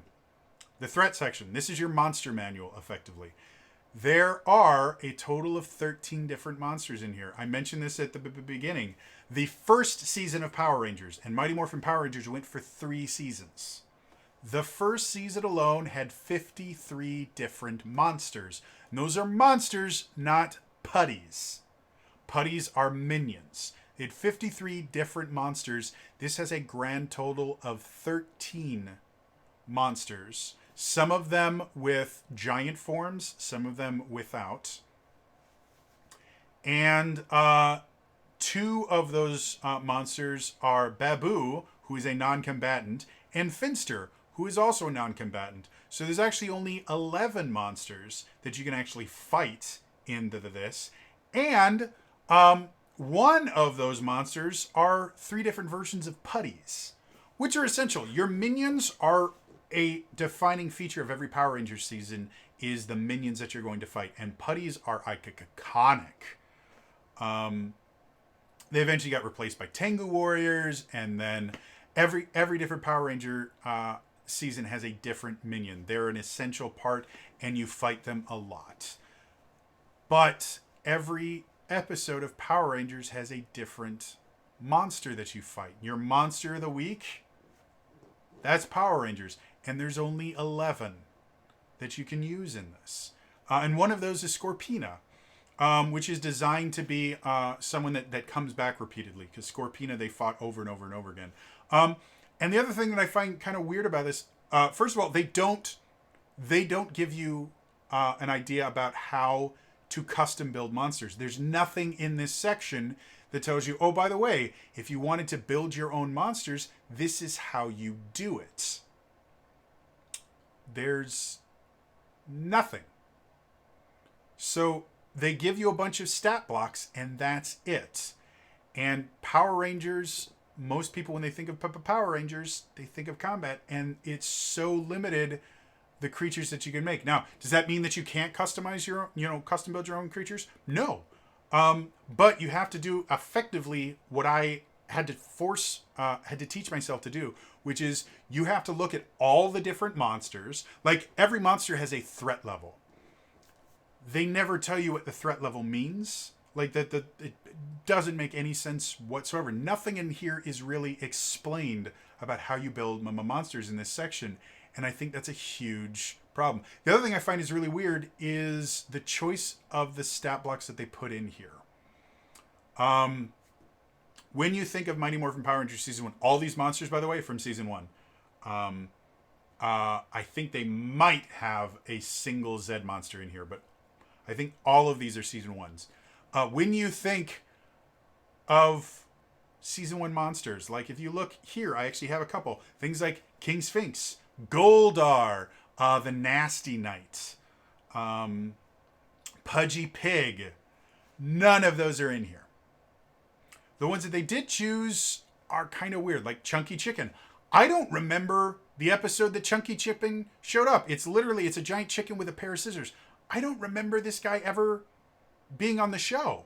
the threat section. This is your monster manual, effectively. There are a total of 13 different monsters in here. I mentioned this at the beginning. The first season of Power Rangers and Mighty Morphin Power Rangers went for 3 seasons. The first season alone had 53 different monsters. And those are monsters, not putties. Putties are minions. They had 53 different monsters. This has a grand total of 13 monsters. Some of them with giant forms, some of them without. And 2 of those monsters are Babu, who is a non-combatant, and Finster, who is also a non-combatant. So there's actually only 11 monsters that you can actually fight in this. And one of those monsters are 3 different versions of putties, which are essential. Your minions are a defining feature of every Power Rangers season, is the minions that you're going to fight. And putties are iconic. They eventually got replaced by Tengu Warriors, and then every different Power Ranger season has a different minion. They're an essential part, and you fight them a lot. But every episode of Power Rangers has a different monster that you fight. Your monster of the week, that's Power Rangers. And there's only 11 that you can use in this. And one of those is Scorpina, which is designed to be someone that comes back repeatedly. Because Scorpina, they fought over and over and over again. And the other thing that I find kind of weird about this, first of all, they don't give you an idea about how to custom build monsters. There's nothing in this section that tells you, oh, by the way, if you wanted to build your own monsters, this is how you do it. There's nothing. So they give you a bunch of stat blocks, and that's it. And Power Rangers, most people, when they think of Power Rangers, they think of combat, and it's so limited, the creatures that you can make. Now, does that mean that you can't customize your own, custom build your own creatures? No. But you have to do effectively what I had to teach myself to do, which is you have to look at all the different monsters. Like, every monster has a threat level. They never tell you what the threat level means. Like, it doesn't make any sense whatsoever. Nothing in here is really explained about how you build monsters in this section. And I think that's a huge problem. The other thing I find is really weird is the choice of the stat blocks that they put in here. When you think of Mighty Morphin Power Rangers Season 1, all these monsters, by the way, from Season 1, I think they might have a single Z monster in here, but I think all of these are Season 1s. When you think of Season 1 monsters, like if you look here, I actually have a couple. Things like King Sphinx, Goldar, the Nasty Knight, Pudgy Pig. None of those are in here. The ones that they did choose are kind of weird, like Chunky Chicken. I don't remember the episode that Chunky Chicken showed up. It's a giant chicken with a pair of scissors. I don't remember this guy ever being on the show.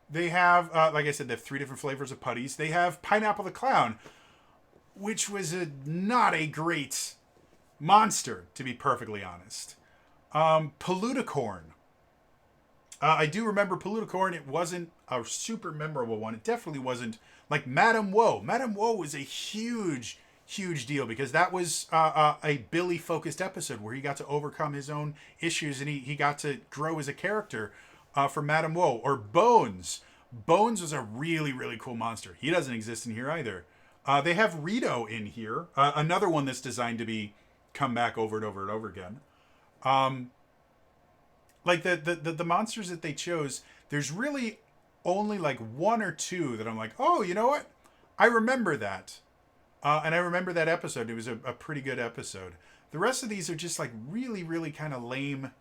They have, like I said, they have 3 different flavors of putties. They have Pineapple the Clown, which was not a great monster, to be perfectly honest. Paluticorn. I do remember Paluticorn. It wasn't a super memorable one. It definitely wasn't like Madame Woe. Madame Woe was a huge deal because that was a Billy-focused episode where he got to overcome his own issues and he got to grow as a character for Madame Woe. Or Bones. Bones was a really, really cool monster. He doesn't exist in here either. They have Rito in here. Another one that's designed to come back over and over and over again. Like the monsters that they chose, there's really only like 1 or 2 that I'm like, oh, you know what? I remember that. And I remember that episode. It was a pretty good episode. The rest of these are just like really, really kind of lame.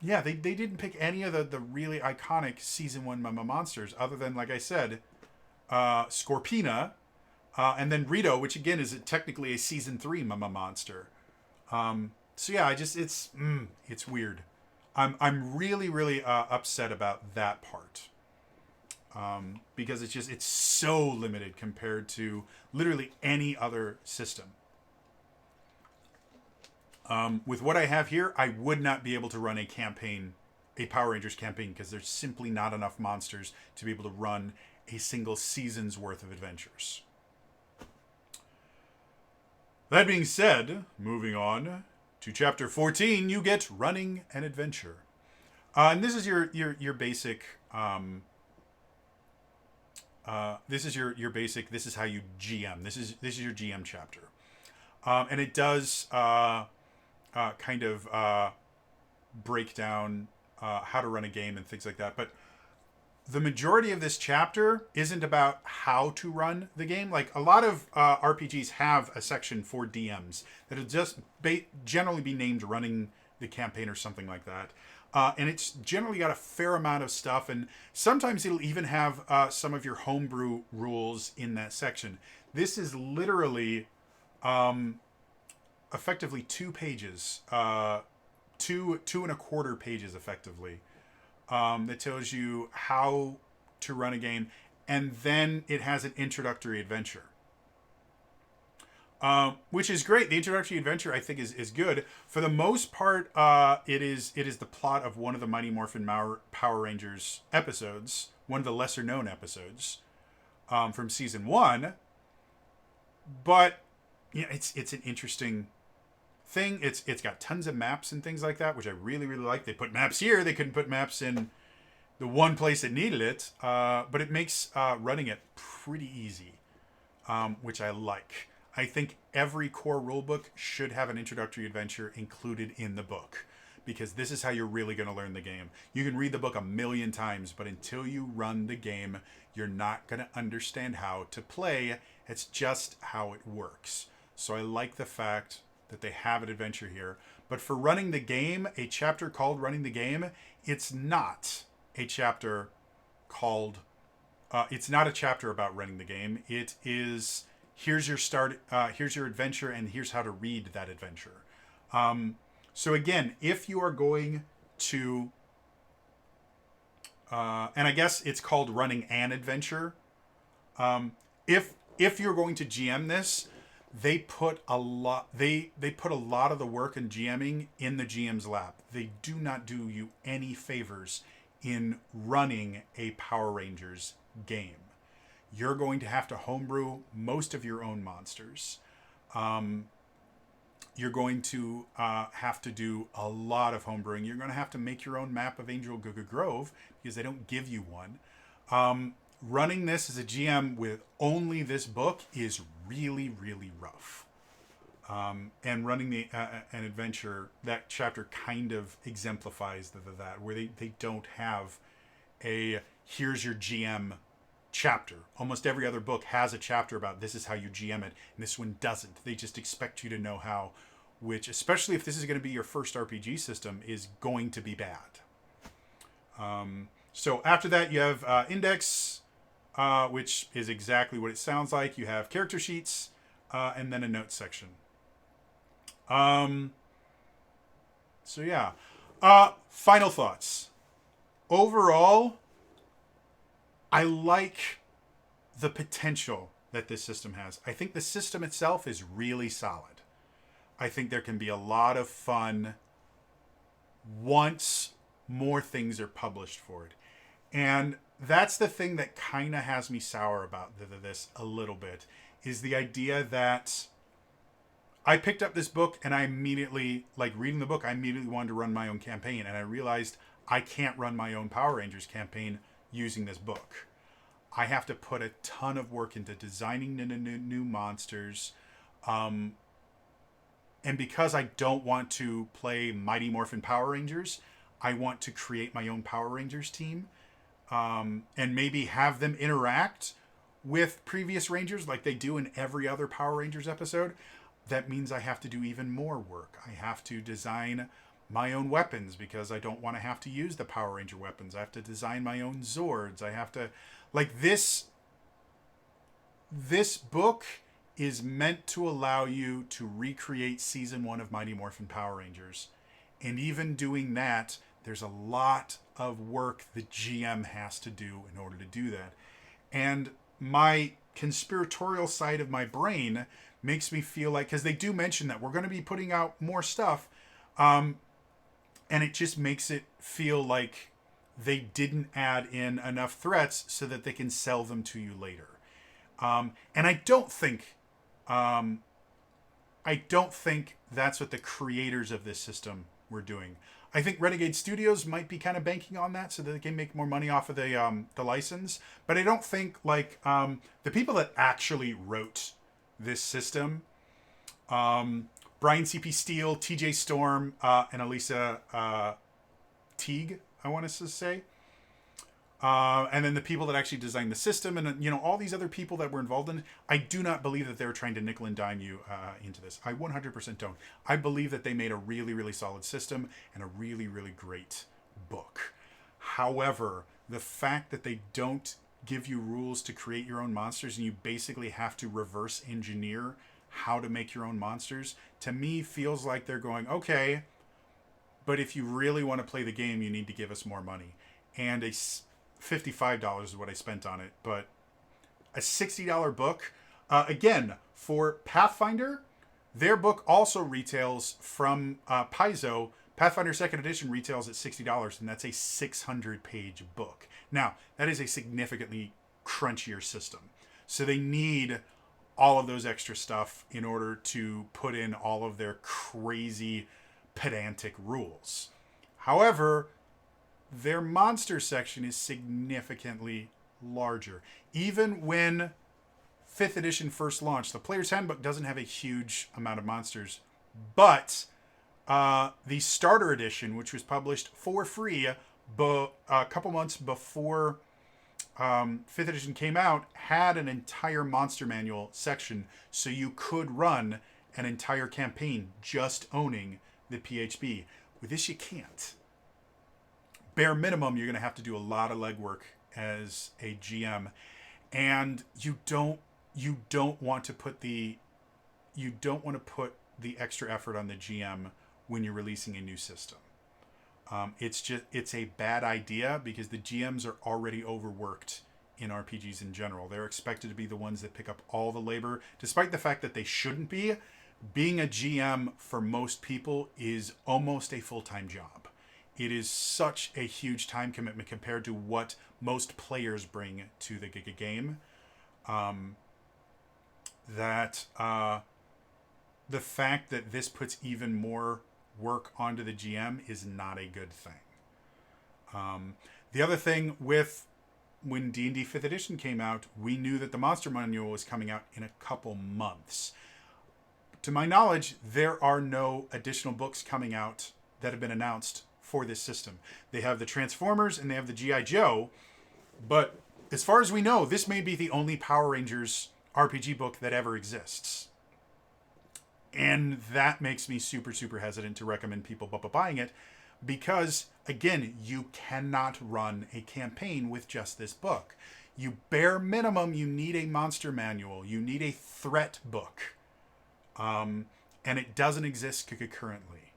Yeah, they didn't pick any of the really iconic Season 1 monsters other than, like I said, Scorpina, and then Rito, which again is technically a season 3 Mama monster. So yeah, it's weird. I'm really really upset about that part. Because it's so limited compared to literally any other system. With what I have here, I would not be able to run a Power Rangers campaign, because there's simply not enough monsters to be able to run a single season's worth of adventures. That being said, moving on to chapter 14, you get Running an Adventure. And this is your basic... this is your basic. This is how you GM. This is your GM chapter, and it does kind of break down how to run a game and things like that. But the majority of this chapter isn't about how to run the game. Like a lot of RPGs have a section for DMs that'll just generally be named Running the Campaign or something like that. And it's generally got a fair amount of stuff, and sometimes it'll even have some of your homebrew rules in that section. This is literally effectively 2 pages, 2.25 pages effectively, that tells you how to run a game, and then it has an introductory adventure. Which is great. The introductory adventure, I think, is good. For the most part, it is the plot of one of the Mighty Morphin Power Rangers episodes, one of the lesser known episodes from season 1. But yeah, it's an interesting thing. It's got tons of maps and things like that, which I really really like. They put maps here. They couldn't put maps in the one place that needed it, but it makes running it pretty easy, which I like. I think every core rulebook should have an introductory adventure included in the book, because this is how you're really going to learn the game. You can read the book 1,000,000 times, but until you run the game, you're not going to understand how to play. It's just how it works. So I like the fact that they have an adventure here. But for running the game, a chapter called Running the Game, it's not a chapter called... it's not a chapter about running the game. It is... here's your start, here's your adventure, and here's how to read that adventure. So again, if you are going to, and I guess it's called Running an Adventure. If you're going to GM this, they put a lot of the work in GMing in the GM's lap. They do not do you any favors in running a Power Rangers game. You're going to have to homebrew most of your own monsters. You're going to have to do a lot of homebrewing. You're going to have to make your own map of Angel Guga Grove, because they don't give you one. Running this as a GM with only this book is really, really rough. And running an adventure, that chapter kind of exemplifies that, where they don't have a here's your GM chapter. Almost every other book has a chapter about this is how you GM it, and this one doesn't. They just expect you to know how, which, especially if this is going to be your first RPG system, is going to be bad. So after that, you have Index, which is exactly what it sounds like. You have character sheets, and then a notes section. So yeah. Final thoughts. Overall, I like the potential that this system has. I think the system itself is really solid. I think there can be a lot of fun once more things are published for it. And that's the thing that kind of has me sour about this a little bit, is the idea that I picked up this book and I immediately, like reading the book, I immediately wanted to run my own campaign. And I realized I can't run my own Power Rangers campaign using this book. I have to put a ton of work into designing new monsters. And because I don't want to play Mighty Morphin Power Rangers, I want to create my own Power Rangers team. And maybe have them interact with previous Rangers like they do in every other Power Rangers episode. That means I have to do even more work. I have to design my own weapons because I don't want to have to use the Power Ranger weapons. I have to design my own Zords. I have to... Like, this this book is meant to allow you to recreate season 1 of Mighty Morphin Power Rangers. And even doing that, there's a lot of work the GM has to do in order to do that. And my conspiratorial side of my brain makes me feel like, because they do mention that we're going to be putting out more stuff, and it just makes it feel like they didn't add in enough threats so that they can sell them to you later. And I don't think that's what the creators of this system were doing. I think Renegade Studios might be kind of banking on that so that they can make more money off of the license. But I don't think the people that actually wrote this system, Brian C.P. Steele, T.J. Storm, and Elisa Teague, I want to say. And then the people that actually designed the system, and all these other people that were involved in it, I do not believe that they were trying to nickel and dime you into this. I 100% don't. I believe that they made a really, really solid system and a really, really great book. However, the fact that they don't give you rules to create your own monsters and you basically have to reverse engineer how to make your own monsters, to me feels like they're going, okay, but if you really want to play the game, you need to give us more money. And $55 is what I spent on it, but a $60 book, again, for Pathfinder, their book also retails from Paizo. Pathfinder 2nd Edition retails at $60, and that's a 600-page book. Now, that is a significantly crunchier system. So they need all of those extra stuff in order to put in all of their crazy pedantic rules. However, their monster section is significantly larger. Even when 5th edition first launched, the Player's Handbook doesn't have a huge amount of monsters, but the starter edition, which was published for free a couple months before 5th edition came out, had an entire monster manual section, so you could run an entire campaign just owning the PHB. With this, you can't. Bare minimum, you're going to have to do a lot of legwork as a GM, and you don't want to put the extra effort on the GM when you're releasing a new system. It's a bad idea because the GMs are already overworked in RPGs in general. They're expected to be the ones that pick up all the labor, despite the fact that they shouldn't be. Being a GM for most people is almost a full-time job. It is such a huge time commitment compared to what most players bring to the game. That the fact that this puts even more work onto the GM is not a good thing. The other thing with when D&D 5th edition came out, we knew that the monster manual was coming out in a couple months. To my knowledge, there are no additional books coming out that have been announced for this system. They have the Transformers and they have the G.I. Joe, but as far as we know, this may be the only Power Rangers RPG book that ever exists. And that makes me super, super hesitant to recommend people buying it because, again, you cannot run a campaign with just this book. You bare minimum, you need a monster manual. You need a threat book. And it doesn't exist currently.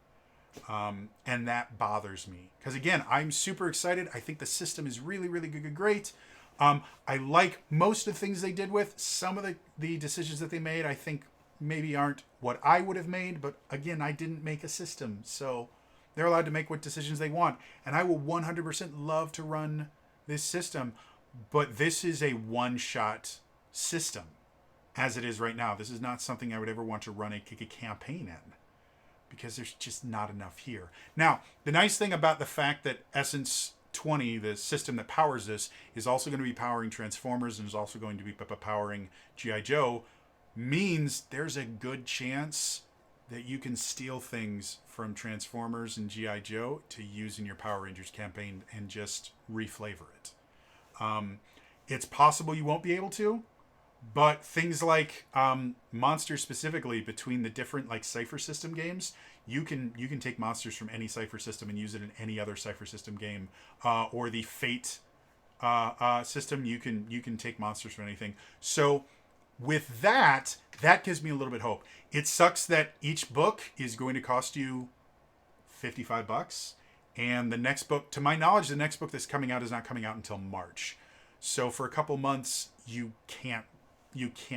And that bothers me. Because, again, I'm super excited. I think the system is really, really great. I like most of the things they did with. Some of the decisions that they made, I think, maybe aren't what I would have made. But, again, I didn't make a system. So they're allowed to make what decisions they want. And I will 100% love to run this system. But this is a one-shot system. As it is right now. This is not something I would ever want to run a campaign in. Because there's just not enough here. Now, the nice thing about the fact that Essence 20, the system that powers this, is also going to be powering Transformers and is also going to be powering G.I. Joe, means there's a good chance that you can steal things from Transformers and G.I. Joe to use in your Power Rangers campaign and just reflavor it. It's possible you won't be able to, but things like monsters specifically between the different like Cypher system games, you can take monsters from any Cypher system and use it in any other Cypher system game, or the Fate system. You can take monsters from anything. So with that gives me a little bit of hope. It sucks that each book is going to cost you $55, and the next book, to my knowledge, the next book that's coming out is not coming out until March. So for a couple months, you can't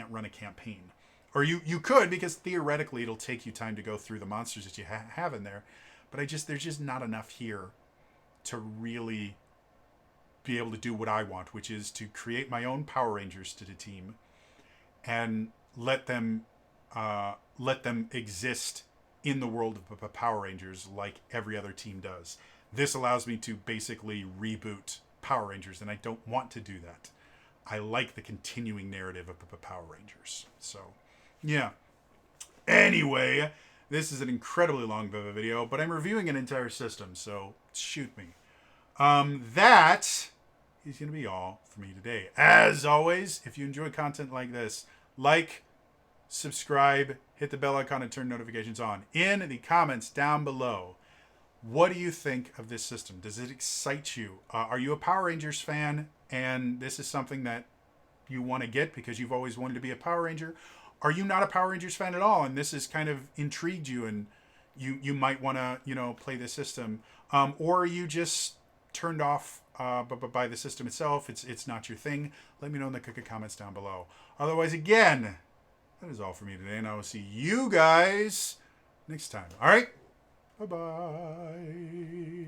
run a campaign. Or you could, because theoretically it'll take you time to go through the monsters that you have in there. But there's just not enough here to really be able to do what I want, which is to create my own Power Rangers to the team and let them exist in the world of Power Rangers like every other team does. This allows me to basically reboot Power Rangers, and I don't want to do that. I like the continuing narrative of Power Rangers. So, yeah. Anyway, this is an incredibly long video, but I'm reviewing an entire system, so shoot me. That is going to be all for me today. As always, if you enjoy content like this, like, subscribe, hit the bell icon, and turn notifications on. In the comments down below, what do you think of this system? Does it excite you? Are you a Power Rangers fan and this is something that you want to get because you've always wanted to be a Power Ranger? Are you not a Power Rangers fan at all and this has kind of intrigued you and you might want to, play this system? Or are you just turned off by the system itself? It's not your thing. Let me know in the comments down below. Otherwise, again, that is all for me today, and I will see you guys next time. All right? Bye-bye.